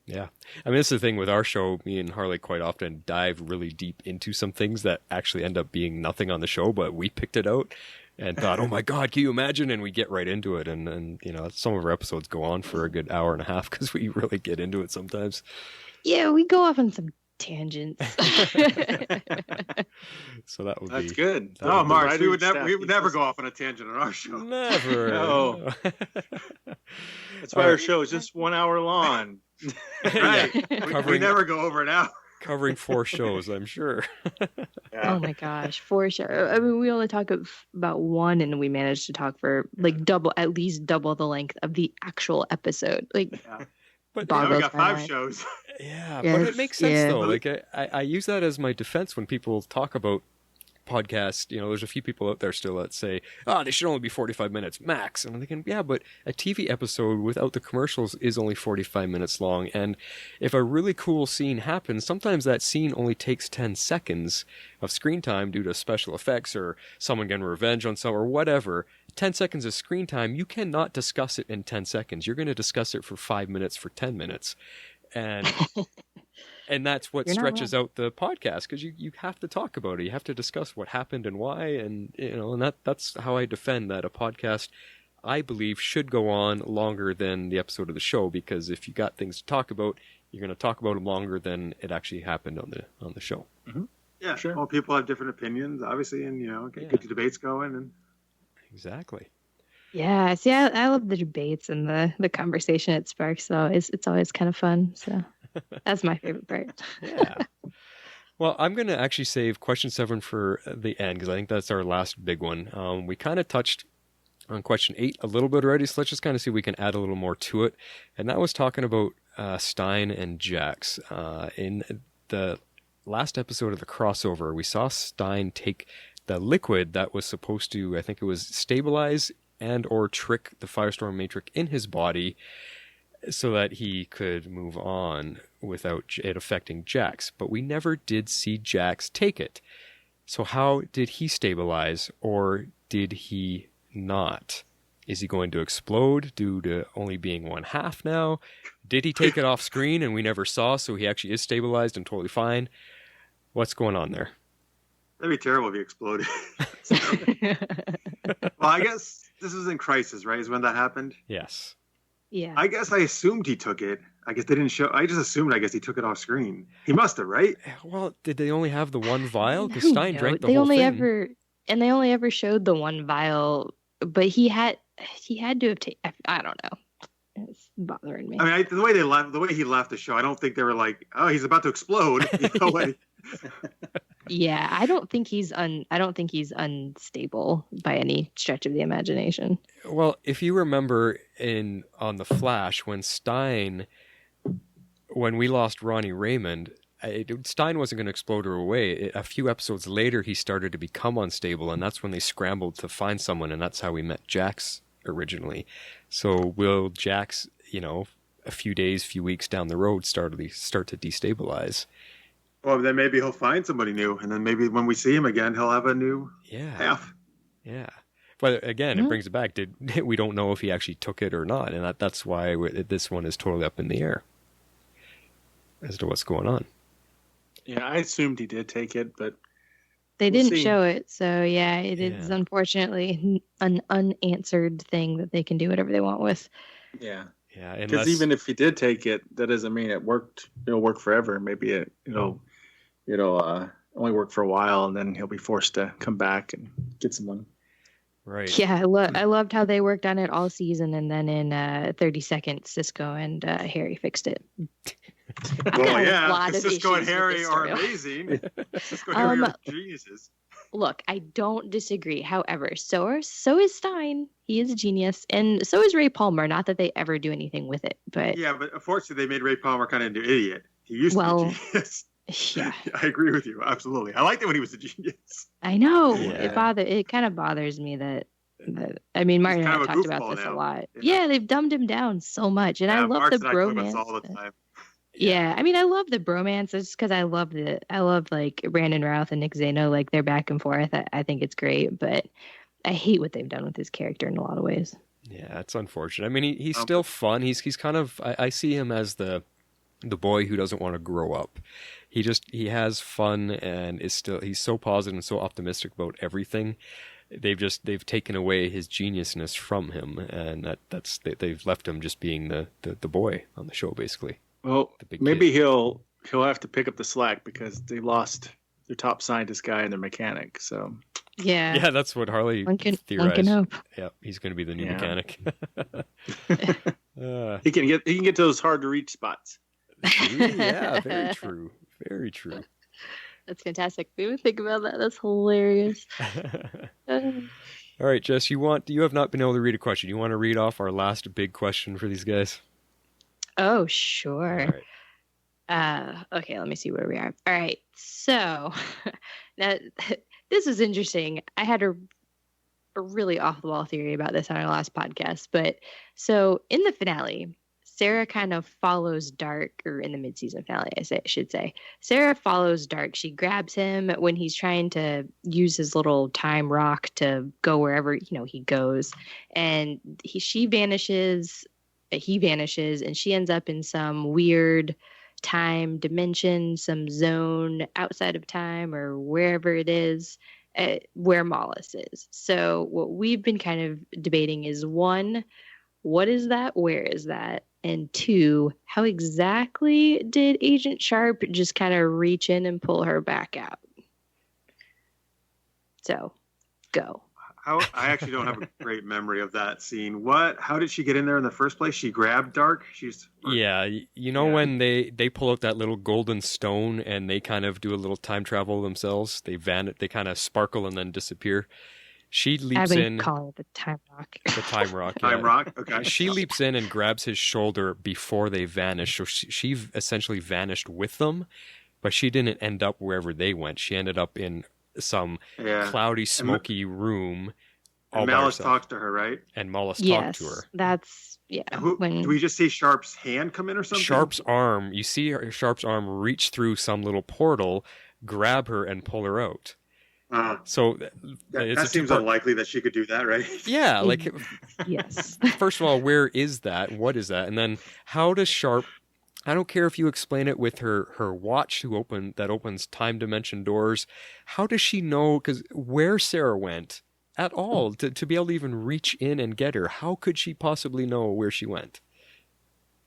yeah. I mean, this is the thing with our show. Me and Harley quite often dive really deep into some things that actually end up being nothing on the show, but we picked it out and thought, oh my God, can you imagine? And we get right into it. And you know, some of our episodes go on for a good hour and a half because we really get into it sometimes. Yeah, we go off on some tangents. So that would That's be good. Oh, Mark, we would Writer never staff go off on a tangent on our show. never. No. That's why our show is just 1 hour long. Right. We Covering- never go over an hour. Covering 4 shows, I'm sure. Oh my gosh, for sure. I mean, we only talk about one, and we managed to talk for like at least double the length of the actual episode. Like, But Now we boggles got my 5 mind. shows. yeah, Yes, but it makes sense yeah. though. Like I use that as my defense when people talk about podcasts. You know, there's a few people out there still that say, "Oh, they should only be 45 minutes max." And I'm thinking, yeah, but a TV episode without the commercials is only 45 minutes long. And if a really cool scene happens, sometimes that scene only takes 10 seconds of screen time due to special effects or someone getting revenge on someone or whatever. 10 seconds of screen time, you cannot discuss it in 10 seconds. You're going to discuss it for 5 minutes, for 10 minutes. And and that's what You're not stretches out the podcast, because you have to talk about it. You have to discuss what happened and why, and you know, and that's how I defend that a podcast, I believe, should go on longer than the episode of the show, because if you got things to talk about, you're going to talk about them longer than it actually happened on the show. Yeah, Sure. Well, people have different opinions, obviously, and get the debates going. And Exactly. Yeah, see, I love the debates and the conversation it sparks. So it's always kind of fun. So that's my favorite part. Yeah. Well, I'm going to actually save question 7 for the end, because I think that's our last big one. We kind of touched on question 8 a little bit already, so let's just kind of see if we can add a little more to it. And that was talking about Stein and Jax. In the last episode of the crossover, we saw Stein take the liquid that was supposed to, I think it was stabilize and or trick the Firestorm Matrix in his body so that he could move on without it affecting Jax. But we never did see Jax take it. So how did he stabilize, or did he not? Is he going to explode due to only being one half now? Did he take it off screen and we never saw, so he actually is stabilized and totally fine? What's going on there? That'd be terrible if he exploded. Well, I guess this was in Crisis, right? Is when that happened? Yes. Yeah. I guess I assumed he took it. I guess they didn't show. I just assumed, I guess he took it off screen. He must have, right? Well, did they only have the one vial? Because Who Stein knows? drank the they whole only thing. They only ever showed the one vial, but he had to have taken. I don't know. It's bothering me. I mean, the way he left the show, I don't think they were like, "Oh, he's about to explode." Yeah, I don't think he's unstable by any stretch of the imagination. Well, if you remember on The Flash, when we lost Ronnie Raymond, Stein wasn't going to explode her away. A few episodes later, he started to become unstable, and that's when they scrambled to find someone, and that's how we met Jax originally. So will Jax, a few weeks down the road, start to destabilize? Well, then maybe he'll find somebody new, and then maybe when we see him again, he'll have a new half. Yeah. But again, it brings it back. We don't know if he actually took it or not, and that's why this one is totally up in the air as to what's going on. Yeah, I assumed he did take it, but they we'll didn't see. show it, so yeah, it is unfortunately an unanswered thing that they can do whatever they want with. Yeah. Yeah, because even if he did take it, that doesn't mean it worked. It'll work forever. Maybe it'll only work for a while, and then he'll be forced to come back and get someone. Right. Yeah, I loved how they worked on it all season, and then in 30 seconds, Cisco and Harry fixed it. Well, yeah, Cisco Cisco and Harry are amazing. Cisco and Harry are geniuses. Look, I don't disagree. However, so is Stein. He is a genius, and so is Ray Palmer. Not that they ever do anything with it, but yeah, but unfortunately, they made Ray Palmer kind of an idiot. He used to be a genius. Yeah, I agree with you. Absolutely, I liked it when he was a genius. I know. Yeah. It kind of bothers me that I mean, Martin and I talked about this a lot. Yeah, they've dumbed him down so much, and I love the bromance all the time. Yeah, I mean, I love the bromance just because I love like Brandon Routh and Nick Zano, like they're back and forth. I think it's great, but I hate what they've done with his character in a lot of ways. Yeah, it's unfortunate. I mean, he's still fun. He's kind of I see him as the boy who doesn't want to grow up. He has fun and he's so positive and so optimistic about everything. They've taken away his geniusness from him, and they've left him just being the boy on the show basically. Well, maybe he'll have to pick up the slack because they lost their top scientist guy and their mechanic. So yeah, that's what Harley theorized. One can hope. Yeah, he's going to be the new mechanic. He can get to those hard to reach spots. Yeah, very true. Very true. That's fantastic. We would think about that. That's hilarious. All right, Jess, you have not been able to read a question. You want to read off our last big question for these guys? Oh, sure. All right. Okay, let me see where we are. All right. So now this is interesting. I had a really off the wall theory about this on our last podcast, but so in the finale, Sara kind of follows Darhk, or in the mid-season finale, I should say. Sara follows Darhk. She grabs him when he's trying to use his little time rock to go wherever he goes, and he vanishes, and she ends up in some weird time dimension, some zone outside of time, or wherever it is, where Mallus is. So what we've been kind of debating is, one, what is that? Where is that? And two, how exactly did Agent Sharpe just kind of reach in and pull her back out? So, go. I actually don't have a great memory of that scene. How did she get in there in the first place? She grabbed Darhk? When they pull out that little golden stone and they kind of do a little time travel themselves, they kind of sparkle and then disappear. She leaps in. Calling it the time rock. The time rock. Time rock. Okay. She leaps in and grabs his shoulder before they vanish. So she essentially vanished with them, but she didn't end up wherever they went. She ended up in some cloudy, smoky room all And by Mallus herself. talks to her, right? And Mallus Yes, talked to her. that's when Do we just see Sharpe's hand come in or something? Sharpe's arm, you see Sharpe's arm reach through some little portal, grab her, and pull her out. So that seems unlikely that she could do that, right? Yeah, like yes. first of all, where is that? What is that? And then how does Sharpe? I don't care if you explain it with her watch that opens time dimension doors. How does she know? Because where Sara went at all to be able to even reach in and get her? How could she possibly know where she went?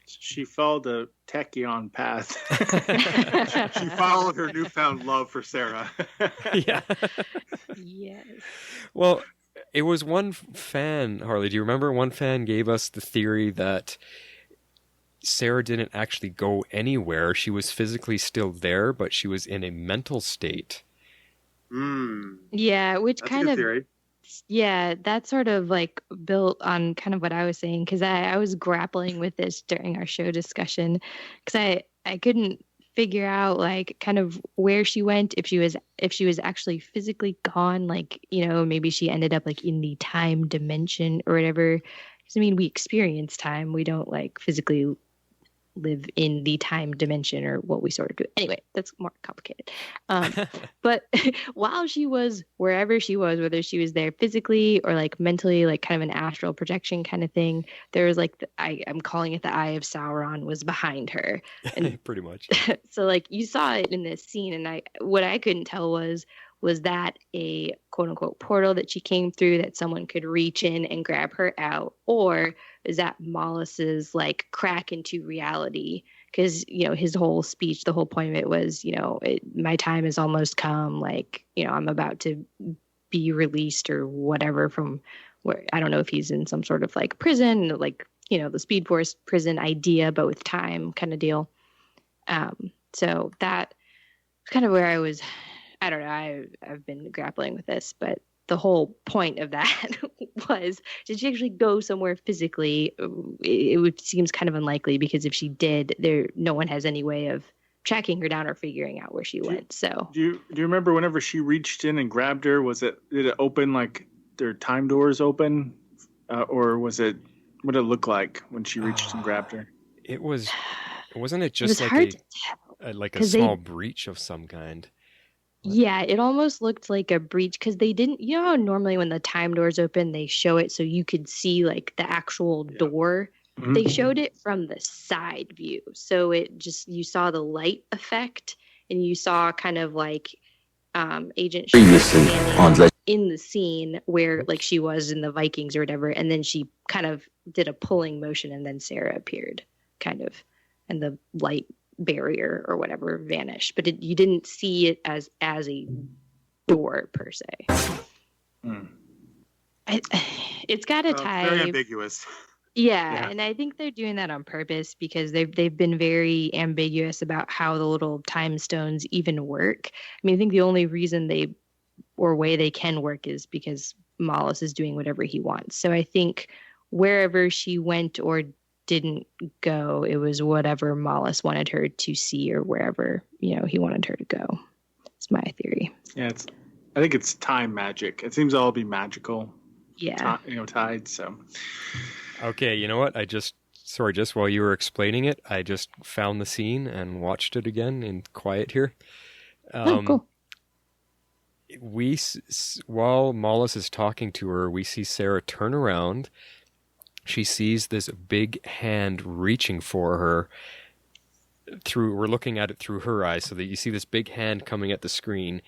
She followed the tachyon path. She followed her newfound love for Sara. Yeah. Yes. Well, it was one fan, Harley. Do you remember one fan gave us the theory that Sara didn't actually go anywhere. She was physically still there, but she was in a mental state. Yeah, which That's kind a good of theory. Yeah, that's sort of like built on kind of what I was saying, because I was grappling with this during our show discussion, because I couldn't figure out like kind of where she went, if she was actually physically gone, like, you know, maybe she ended up like in the time dimension or whatever. Because I mean, we experience time, we don't like physically live in the time dimension, or what we sort of do. Anyway, that's more complicated. But while she was wherever she was, whether she was there physically or like mentally, like kind of an astral projection kind of thing, there was like I'm calling it the Eye of Sauron was behind her, and Pretty much. so like you saw it in this scene, and what I couldn't tell was that a quote unquote portal that she came through that someone could reach in and grab her out, or is that Mallus's like crack into reality? Because, you know, his whole speech, the whole point of it was, you know, my time has almost come, like, you know, I'm about to be released or whatever from where, I don't know if he's in some sort of like prison, like, you know, the Speed Force prison idea, but with time kind of deal. So that was kind of where I was. I don't know. I've been grappling with this, but the whole point of that was, did she actually go somewhere physically? It seems kind of unlikely, because if she did, no one has any way of tracking her down or figuring out where she went. So Do you remember whenever she reached in and grabbed her? Did it open like their time doors open, or what did it look like when she reached and grabbed her? Wasn't it just like a small breach of some kind? Yeah, it almost looked like a breach, because they didn't, you know how normally when the time doors open, they show it so you could see like the actual door. Mm-hmm. They showed it from the side view. So you saw the light effect, and you saw kind of like Agent Sharpe standing in the scene where like she was in the Vikings or whatever. And then she kind of did a pulling motion, and then Sara appeared kind of, and the light barrier or whatever vanished, but you didn't see it as a door per se. It's got a tie. Very ambiguous. Yeah, and I think they're doing that on purpose, because they've been very ambiguous about how the little time stones even work. I mean, I think the only reason way they can work is because Mallus is doing whatever he wants. So I think wherever she went or didn't go, it was whatever Mallus wanted her to see, or wherever, you know, he wanted her to go. It's my theory. Yeah, I think it's time magic. It seems all be magical. Yeah. Tied. So. Okay, you know what? Just while you were explaining it, I just found the scene and watched it again in quiet here. Cool. While Mallus is talking to her, we see Sara turn around. She sees this big hand reaching for her. We're looking at it through her eyes, so that you see this big hand coming at the screen,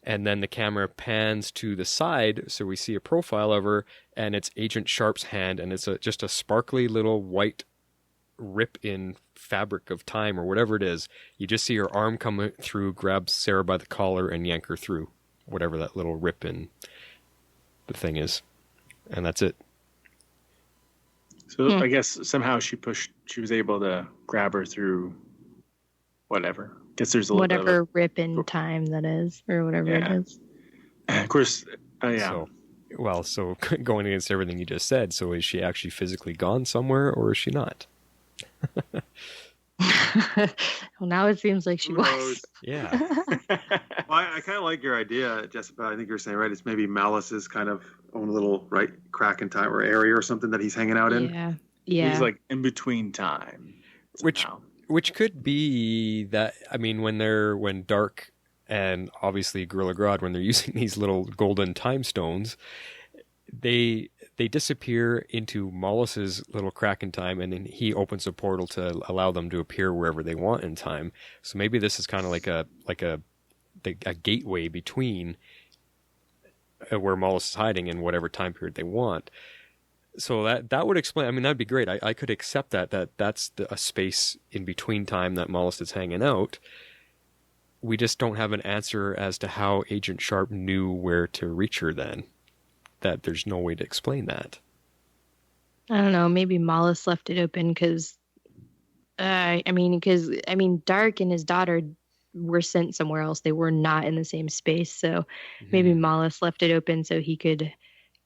and then the camera pans to the side, so we see a profile of her, and it's Agent Sharpe's hand, and it's just a sparkly little white rip in fabric of time, or whatever it is. You just see her arm come through, grab Sara by the collar, and yank her through whatever that little rip in the thing is, and that's it. So I guess somehow she was able to grab her through whatever. Guess there's a little whatever bit rip in time that is, or whatever it is. Of course, yeah. So going against everything you just said, so is she actually physically gone somewhere, or is she not? Well, now it seems like she was. Yeah. Well, I kind of like your idea, Jessica. I think you're saying right. It's maybe Mallus's kind of own little crack in time or area or something that he's hanging out in. Yeah. Yeah. He's like in between time. Somehow. Which could be that. I mean, when Darhk and obviously Gorilla Grodd, when they're using these little golden time stones, they disappear into Mallus's little crack in time, and then he opens a portal to allow them to appear wherever they want in time. So maybe this is kind of like a gateway between where Mallus is hiding and whatever time period they want. So that would explain. I mean, that'd be great. I could accept that's a space in between time that Mallus is hanging out. We just don't have an answer as to how Agent Sharpe knew where to reach her then. That there's no way to explain that. I don't know. Maybe Mallus left it open because Darhk and his daughter were sent somewhere else. They were not in the same space. So maybe Mallus left it open so he could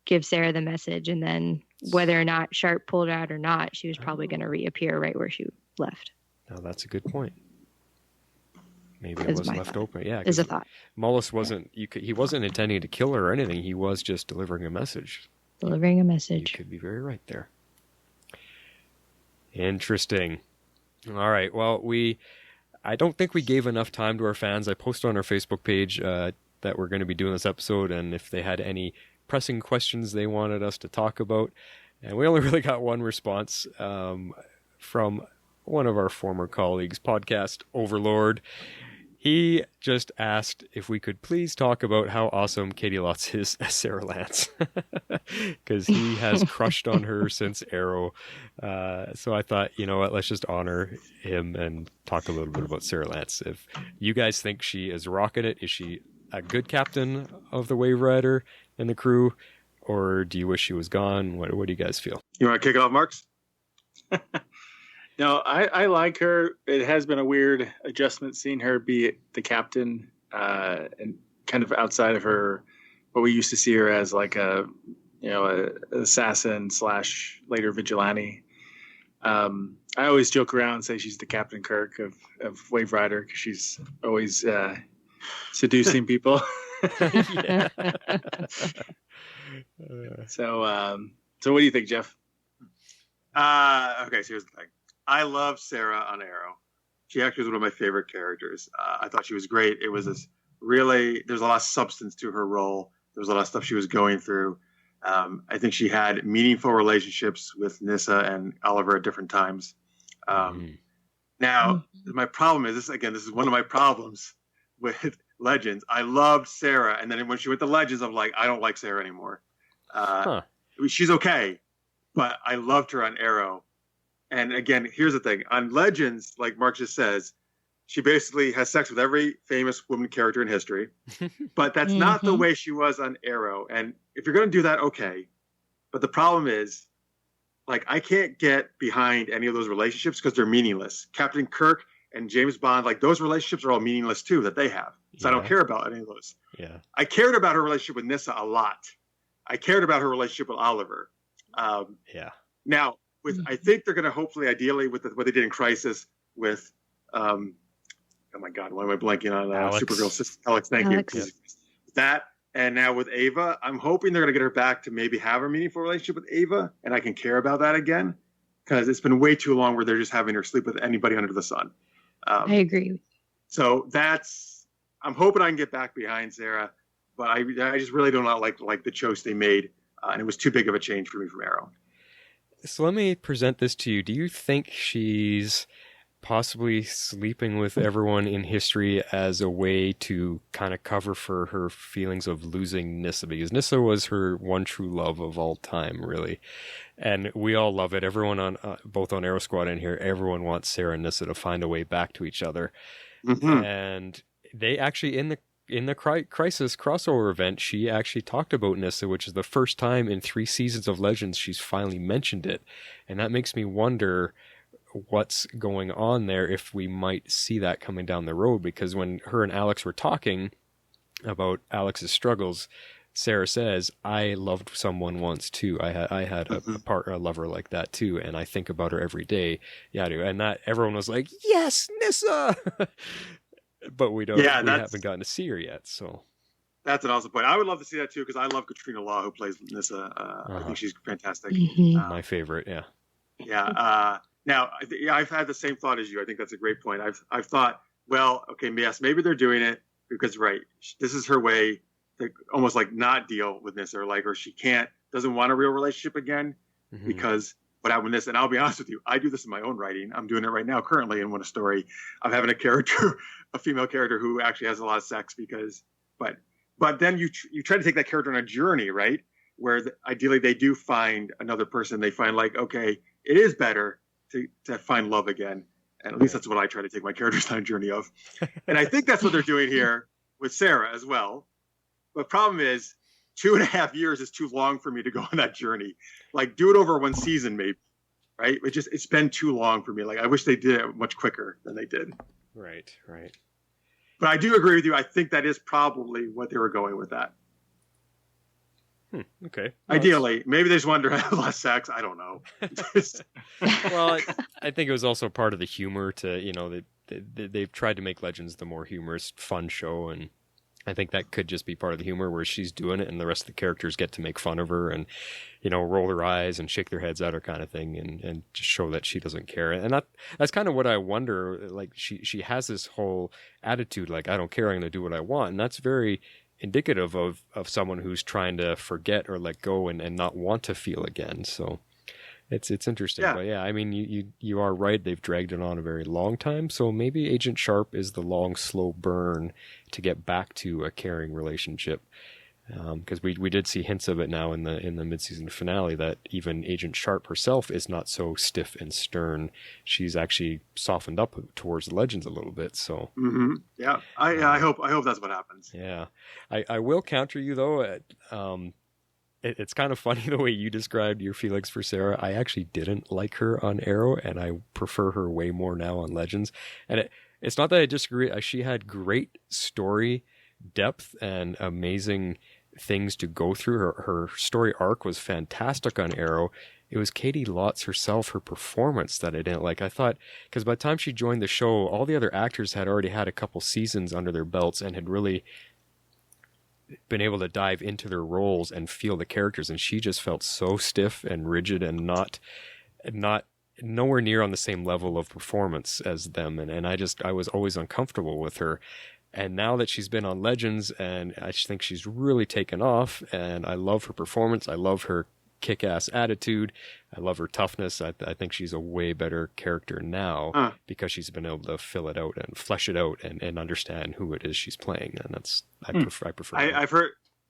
give Sara the message. And then whether or not Sharpe pulled it out or not, she was probably going to reappear right where she left. No, that's a good point. Maybe it was left open. Yeah, is a thought. Mallus wasn't. He wasn't intending to kill her or anything. He was just delivering a message. Delivering a message. You could be very right there. Interesting. All right. Well, I don't think we gave enough time to our fans. I posted on our Facebook page that we're going to be doing this episode, and if they had any pressing questions they wanted us to talk about, and we only really got one response from one of our former colleagues, Podcast Overlord. He just asked if we could please talk about how awesome Katie Lotz is as Sara Lance, because he has crushed on her since Arrow. So I thought, you know what, let's just honor him and talk a little bit about Sara Lance. If you guys think she is rocking it, is she a good captain of the Wave Rider and the crew, or do you wish she was gone? What do you guys feel? You want to kick it off, Marks? No, I like her. It has been a weird adjustment seeing her be the captain and kind of outside of her, what we used to see her as, like a assassin / later vigilante. I always joke around and say she's the Captain Kirk of Wave Rider because she's always seducing people. So what do you think, Jeff? Okay, so here's the thing. I love Sara on Arrow. She actually was one of my favorite characters. I thought she was great. It was there's a lot of substance to her role. There was a lot of stuff she was going through. I think she had meaningful relationships with Nyssa and Oliver at different times. Now, my problem is this is one of my problems with Legends. I loved Sara, and then when she went to Legends, I'm like, I don't like Sara anymore. She's okay, but I loved her on Arrow. And again, here's the thing. On Legends, like Mark just says, she basically has sex with every famous woman character in history. But that's not the way she was on Arrow. And if you're going to do that, okay. But the problem is, like, I can't get behind any of those relationships because they're meaningless. Captain Kirk and James Bond, like, those relationships are all meaningless too that they have. So I don't care about any of those. Yeah. I cared about her relationship with Nyssa a lot. I cared about her relationship with Oliver. Now, I think they're going to hopefully, ideally, with what they did in Crisis with, oh my God, why am I blanking on Supergirl sister Alex? Thank you. Yeah. That, and now with Ava, I'm hoping they're going to get her back to maybe have a meaningful relationship with Ava, and I can care about that again, because it's been way too long where they're just having her sleep with anybody under the sun. I agree. So I'm hoping I can get back behind Sara, but I just really do not like the choice they made, and it was too big of a change for me from Arrow. So let me present this to you. Do you think she's possibly sleeping with everyone in history as a way to kind of cover for her feelings of losing Nyssa? Because Nyssa was her one true love of all time, really. And we all love it. Everyone on both on Arrow Squad and here, everyone wants Sara and Nyssa to find a way back to each other. And they actually, in the Crisis crossover event, she actually talked about Nyssa, which is the first time in 3 seasons of Legends she's finally mentioned it. And that makes me wonder what's going on there, if we might see that coming down the road. Because when her and Alex were talking about Alex's struggles, Sara says, I loved someone once too. I had a lover like that too, and I think about her every day. Yeah, I do. And that everyone was like, yes, Nyssa! but we haven't gotten to see her yet. So that's an awesome point. I would love to see that too because I love Katrina Law, who plays Nissa. I think she's fantastic. My favorite, yeah. Yeah. Now, I've had the same thought as you. I think that's a great point. I've thought, well, okay, yes, maybe they're doing it because, right, this is her way to almost like not deal with Nissa, or she doesn't want a real relationship again because what happened with this. And I'll be honest with you, I do this in my own writing. I'm doing it right now currently in one story. I'm having a female character who actually has a lot of sex but then you try to take that character on a journey, right? Where ideally they do find another person. They find like, okay, it is better to find love again. And at least that's what I try to take my characters on a journey of. And I think that's what they're doing here with Sara as well. But problem is 2.5 years is too long for me to go on that journey. Like do it over one season maybe, right? It's been too long for me. Like I wish they did it much quicker than they did. Right. But I do agree with you. I think that is probably what they were going with that. Okay. Ideally, maybe they just wanted to have less sex. I don't know. Well, I think it was also part of the humor to, they've tried to make Legends the more humorous, fun show. And I think that could just be part of the humor where she's doing it and the rest of the characters get to make fun of her and, roll their eyes and shake their heads at her kind of thing and just show that she doesn't care. And that's kind of what I wonder. Like she has this whole attitude, like, I don't care, I'm going to do what I want. And that's very indicative of someone who's trying to forget or let go and not want to feel again. So it's interesting. Yeah. But yeah, I mean, you are right. They've dragged it on a very long time. So maybe Agent Sharpe is the long, slow burn to get back to a caring relationship. Because we did see hints of it now in the mid-season finale that even Agent Sharpe herself is not so stiff and stern. She's actually softened up towards the Legends a little bit. So yeah, I hope that's what happens. Yeah, I will counter you though. It's kind of funny the way you described your feelings for Sara. I actually didn't like her on Arrow, and I prefer her way more now on Legends. And it's not that I disagree. She had great story depth and amazing things to go through. Her story arc was fantastic on Arrow. It was Katie Lotz herself, her performance that I didn't like. I thought, because by the time she joined the show, all the other actors had already had a couple seasons under their belts and had really been able to dive into their roles and feel the characters. And she just felt so stiff and rigid and not nowhere near on the same level of performance as them. And I was always uncomfortable with her. And now that she's been on Legends, and I just think she's really taken off, and I love her performance. I love her kick-ass attitude. I love her toughness. I think she's a way better character now because she's been able to fill it out and flesh it out and understand who it is she's playing. And I prefer.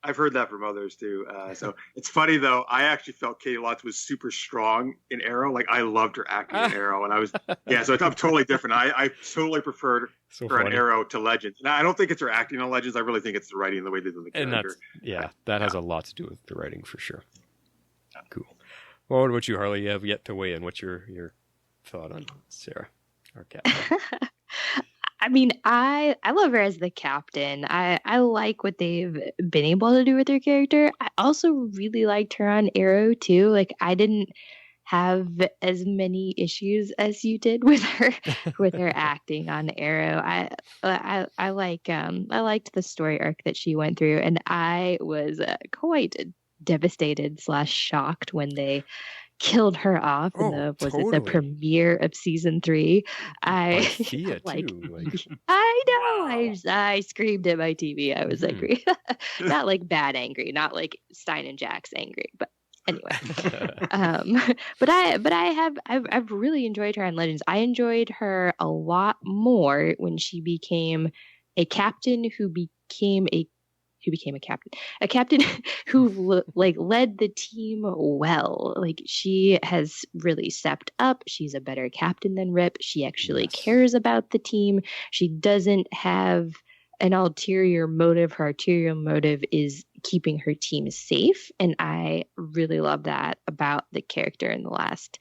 I've heard that from others too. So it's funny though. I actually felt Katie Lotz was super strong in Arrow. Like I loved her acting in Arrow, and so I'm totally different. I totally preferred her on Arrow to Legends. And I don't think it's her acting on Legends. I really think it's the writing and the way they do the character. And that has a lot to do with the writing for sure. Cool. Well, what about you, Harley? You have yet to weigh in. What's your thought on Sara, our captain? I mean, I love her as the captain. I like what they've been able to do with her character. I also really liked her on Arrow too. Like I didn't have as many issues as you did with her acting on Arrow. I liked the story arc that she went through, and I was quite devastated / shocked when they killed her off in the premiere of season 3. I screamed at my TV. I was angry. Not like bad angry, not like Stein and Jax angry, but anyway. But I've really enjoyed her on Legends. I enjoyed her a lot more when she became a captain who became a captain who led the team well. Like she has really stepped up. She's a better captain than Rip. She actually cares about the team. She doesn't have an ulterior motive. Her ulterior motive is keeping her team safe. And I really love that about the character in the last,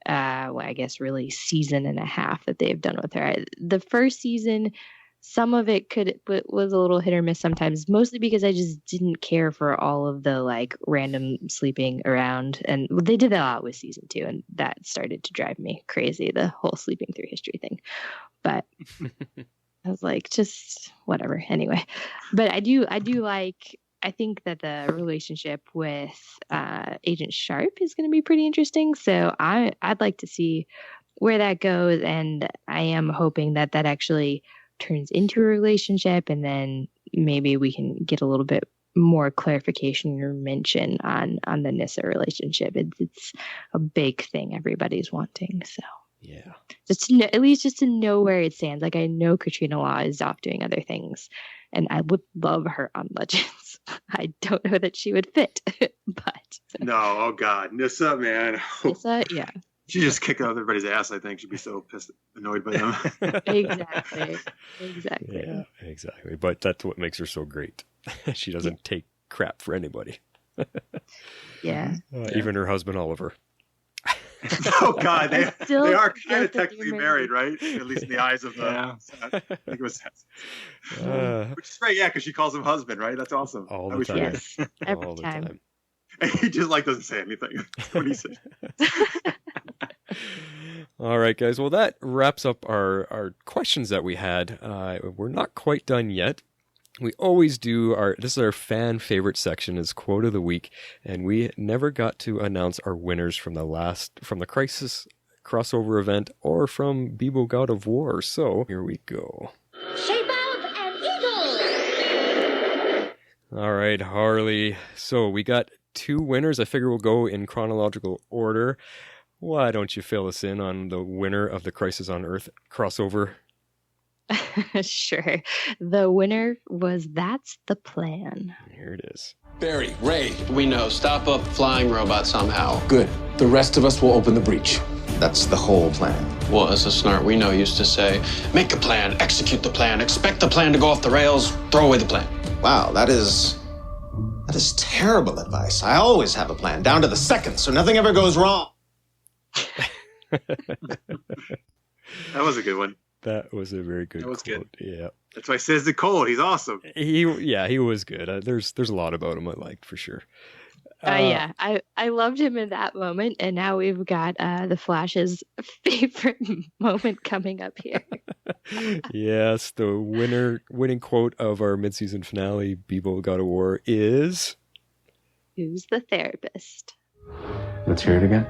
I guess really season and a half that they've done with her. The first season, some of it was a little hit or miss sometimes, mostly because I just didn't care for all of the like random sleeping around. And they did that a lot with season 2, and that started to drive me crazy, the whole sleeping through history thing. But I was like, like just whatever. Anyway, but I do like. I think that the relationship with Agent Sharpe is going to be pretty interesting. So I'd like to see where that goes, and I am hoping that actually turns into a relationship, and then maybe we can get a little bit more clarification or mention on the Nyssa relationship. It's a big thing everybody's wanting. So yeah, just to know, at least just to know where it stands. Like I know Katrina Law is off doing other things, and I would love her on Legends. I don't know that she would fit, but no, oh god, Nyssa, man. Nyssa, yeah. She just kicked out everybody's ass. I think she'd be so pissed, annoyed by them. Exactly. Yeah, exactly. But that's what makes her so great. She doesn't take crap for anybody. Yeah. Even her husband Oliver. Oh God, they are kind of that technically they're married, right? At least in the eyes of the. Yeah. I think it was. Which is great, yeah, because she calls him husband, right? That's awesome. All I the wish time. we Yes. Every All the time. And he just like doesn't say anything. That's what he said. All right, guys. Well, that wraps up our questions that we had. We're not quite done yet. We always do this is our fan favorite section, is quote of the week, and we never got to announce our winners from the Crisis crossover event or from Bebo God of War. So here we go. Shape out an eagle! All right, Harley. So we got 2 winners. I figure we'll go in chronological order. Why don't you fill us in on the winner of the Crisis on Earth crossover? Sure. The winner was That's the Plan. Here it is. Barry, Ray. We know. Stop a flying robot somehow. Good. The rest of us will open the breach. That's the whole plan. Well, as a Snart we know used to say, make a plan, execute the plan, expect the plan to go off the rails, throw away the plan. Wow, that is terrible advice. I always have a plan, down to the second, so nothing ever goes wrong. That was a good one. That was a very good quote. Good. Yeah. That's why I says the Cole. He's awesome. He was good. There's a lot about him I liked for sure. Yeah, I loved him in that moment, and now we've got the Flash's favorite moment coming up here. Yes, the winning quote of our mid-season finale, Bebo God of War, is... Who's the therapist? Let's hear it again.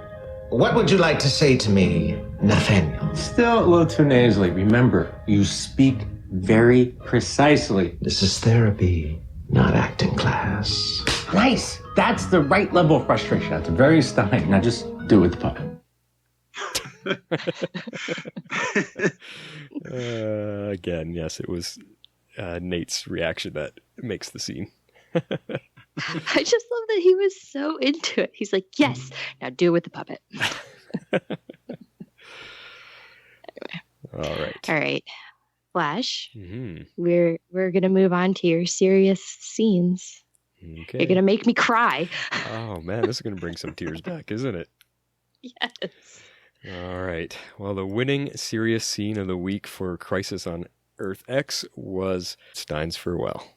What would you like to say to me, Nathaniel? Still a little too nasally. Remember, you speak very precisely. This is therapy, not acting class. Nice. That's the right level of frustration. That's very Stein. Now just do it with the puppet. Again, yes, it was Nate's reaction that makes the scene. I just love that he was so into it. He's like, yes, now do it with the puppet. Anyway. All right. Flash, Mm-hmm. we're going to move on to your serious scenes. Okay. You're going to make me cry. Oh, man, this is going to bring some tears back, isn't it? Yes. All right. Well, the winning serious scene of the week for Crisis on Earth X was Stein's farewell.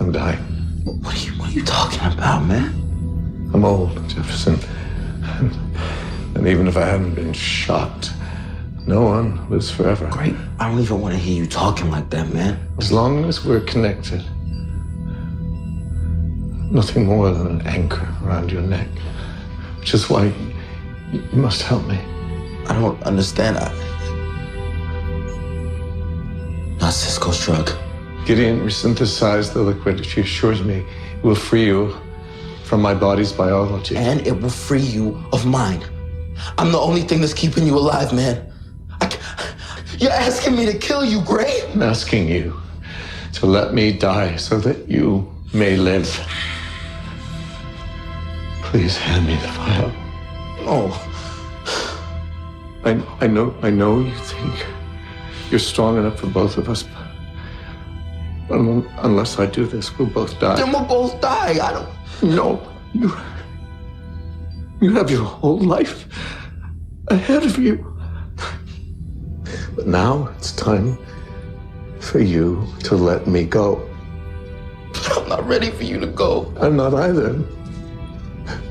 I'm dying. What are you talking about, man? I'm old, Jefferson. And even if I hadn't been shot, no one lives forever. Great. I don't even want to hear you talking like that, man. As long as we're connected, nothing more than an anchor around your neck. Which is why you must help me. I don't understand. Not Cisco's drug. Gideon resynthesized the liquid. She assures me it will free you from my body's biology. And it will free you of mine. I'm the only thing that's keeping you alive, man. You're asking me to kill you, Gray? I'm asking you to let me die so that you may live. Please hand me the vial. Oh. I know you think you're strong enough for both of us, but unless I do this, we'll both die. Then we'll both die. I don't... No, you have your whole life ahead of you. But now it's time for you to let me go. I'm not ready for you to go. I'm not either.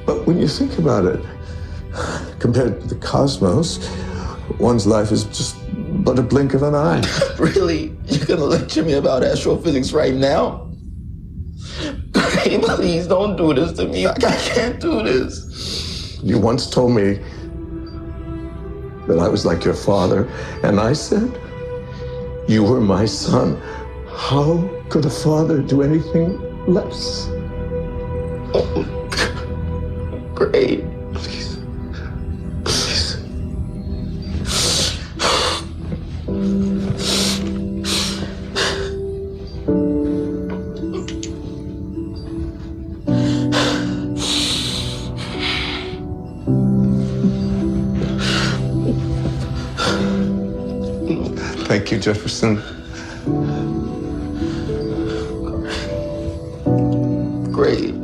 But when you think about it, compared to the cosmos, one's life is just but a blink of an eye. Really? You're gonna lecture me about astrophysics right now? Hey, please don't do this to me. I can't do this. You once told me that I was like your father, and I said you were my son. How could a father do anything less? Oh, great. Please. Please. Thank you, Jefferson. Great.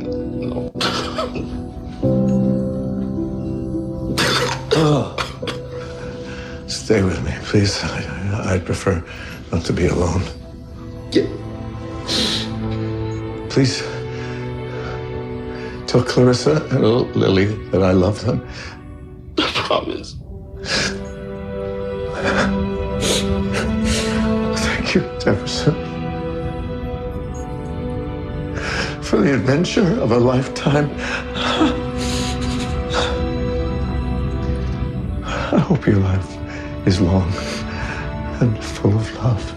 Stay with me, please. I'd prefer not to be alone. Yeah. Please tell Clarissa and Lily that I love them. I promise. Thank you, Jefferson, for the adventure of a lifetime. I hope your life is long and full of love,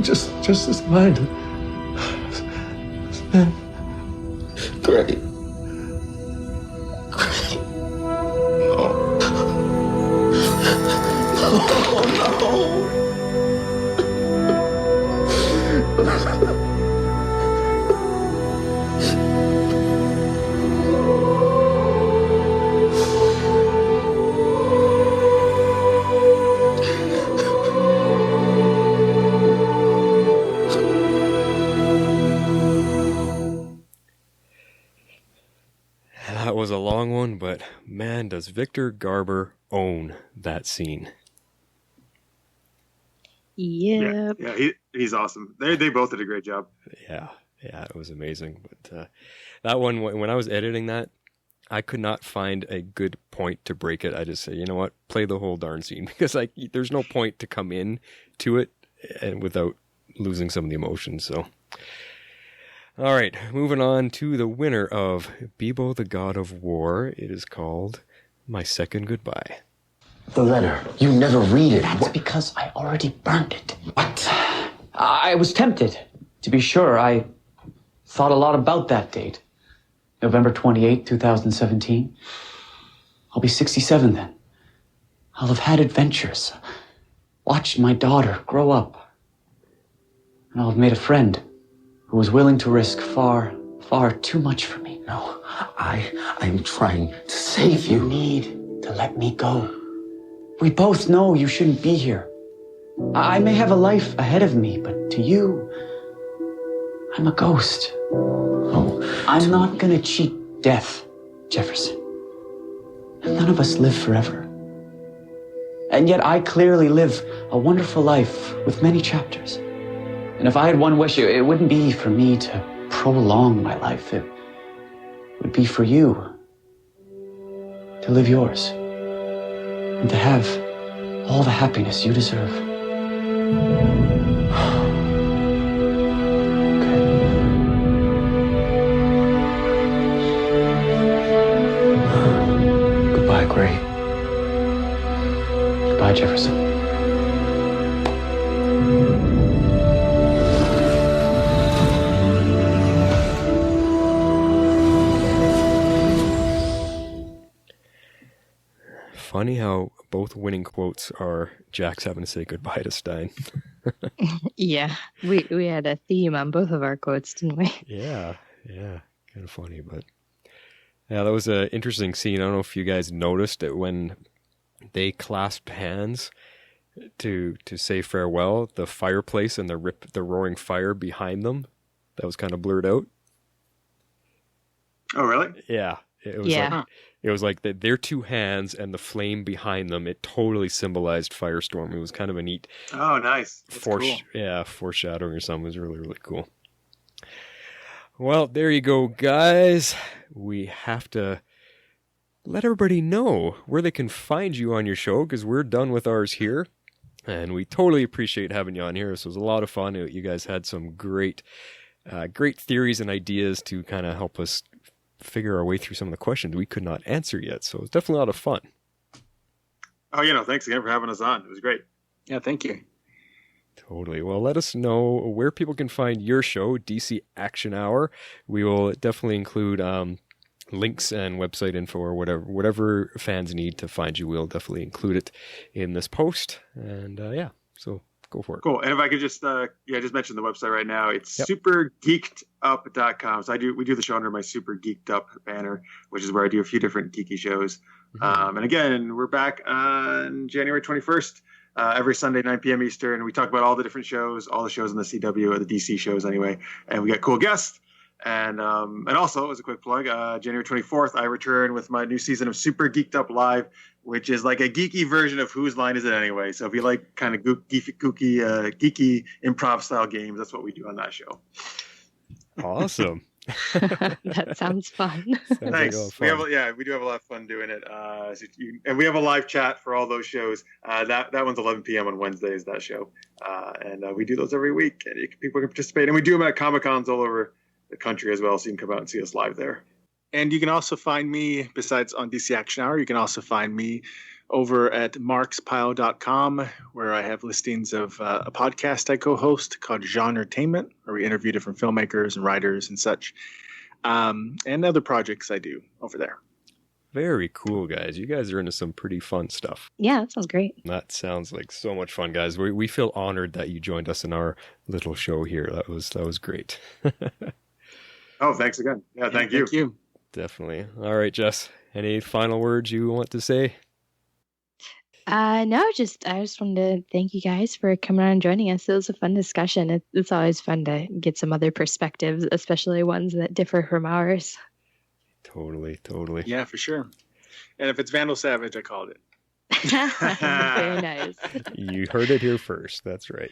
just as mine has been. Great. Great. That was a long one, but man, does Victor Garber own that scene. Yep. Yeah, he's awesome. They both did a great job. Yeah, it was amazing. But that one, when I was editing that, I could not find a good point to break it. I just say, you know what, play the whole darn scene, because there's no point to come in to it and without losing some of the emotions. So, all right, moving on to the winner of Bebo the God of War. It is called My Second Goodbye. The letter. You never read it. That's because I already burned it. What? I was tempted. To be sure, I thought a lot about that date. November 28, 2017. I'll be 67 then. I'll have had adventures. Watched my daughter grow up. And I'll have made a friend who was willing to risk far, far too much for me. No, I'm trying to save you. You need to let me go. We both know you shouldn't be here. I may have a life ahead of me, but to you, I'm a ghost. Oh, I'm not gonna cheat death, Jefferson. And none of us live forever. And yet I clearly live a wonderful life with many chapters. And if I had one wish, it wouldn't be for me to prolong my life. It would be for you to live yours. And to have all the happiness you deserve. Goodbye, Gray. Goodbye, Jefferson. Funny how both winning quotes are Jax having to say goodbye to Stein. Yeah, we had a theme on both of our quotes, didn't we? Yeah, kind of funny, but yeah, that was an interesting scene. I don't know if you guys noticed that when they clasped hands to say farewell, the fireplace and the roaring fire behind them, that was kind of blurred out. Oh, really? Yeah. It was like their two hands and the flame behind them. It totally symbolized Firestorm. It was kind of a neat. Oh, nice. That's cool. Yeah, foreshadowing or something. It was really, really cool. Well, there you go, guys. We have to let everybody know where they can find you on your show, because we're done with ours here. And we totally appreciate having you on here. This was a lot of fun. You guys had some great theories and ideas to kind of help us figure our way through some of the questions we could not answer yet. So it's definitely a lot of fun. Oh, thanks again for having us on. It was great. Yeah, thank you. Totally. Well, let us know where people can find your show, DC Action Hour. We will definitely include links and website info or whatever fans need to find you. We'll definitely include it in this post. And so go for it. Cool. And if I could just mention the website right now. It's supergeekedup.com. So we do the show under my Super Geeked Up banner, which is where I do a few different geeky shows. And again, we're back on January 21st. Every Sunday, 9 p.m. Eastern. We talk about all the different shows, all the shows in the CW, or the DC shows anyway. And we got cool guests. And also, as a quick plug, January 24th, I return with my new season of Super Geeked Up Live, which is like a geeky version of Whose Line Is It Anyway? So if you like kind of geeky improv style games, that's what we do on that show. Awesome. That sounds fun. Thanks. We do have a lot of fun doing it. And we have a live chat for all those shows. That one's 11 p.m. on Wednesdays, that show. And we do those every week. And people can participate. And we do them at Comic-Cons all over the country as well, so you can come out and see us live there. And you can also find me, besides on DC Action Hour, you can also find me over at markspile.com, where I have listings of a podcast I co-host called Genretainment, where we interview different filmmakers and writers and such, and other projects I do over there. Very cool, guys. You guys are into some pretty fun stuff. Yeah, that sounds great. That sounds like so much fun, guys. We feel honored that you joined us in our little show here. That was great. Oh, thanks again. Yeah, thank you. Thank you. Definitely. All right, Jess, any final words you want to say? No, I just wanted to thank you guys for coming on and joining us. It was a fun discussion. It's always fun to get some other perspectives, especially ones that differ from ours. Totally. Yeah, for sure. And if it's Vandal Savage, I called it. Very nice. You heard it here first. That's right.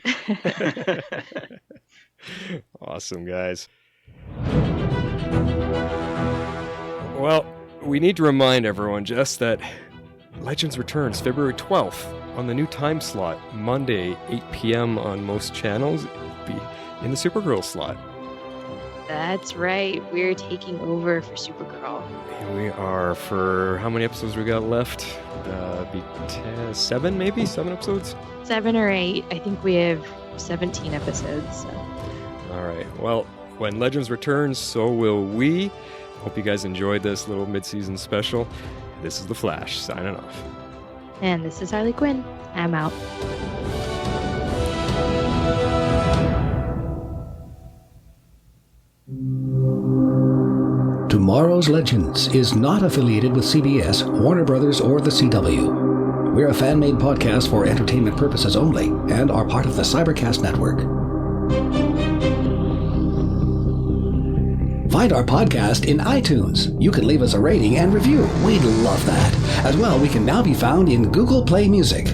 Awesome, guys. Well, we need to remind everyone, Jess, that Legends returns February 12th on the new time slot, Monday, 8 p.m. on most channels. It'll be in the Supergirl slot. That's right. We're taking over for Supergirl. Here we are. For how many episodes we got left? Be 7 episodes? 7 or 8. I think we have 17 episodes. So. All right. Well, when Legends returns, so will we. Hope you guys enjoyed this little mid-season special. This is The Flash, signing off. And this is Harley Quinn. I'm out. Tomorrow's Legends is not affiliated with CBS, Warner Brothers, or the CW. We're a fan-made podcast for entertainment purposes only and are part of the Cybercast Network. Find our podcast in iTunes. You can leave us a rating and review. We'd love that. As well, we can now be found in Google Play Music.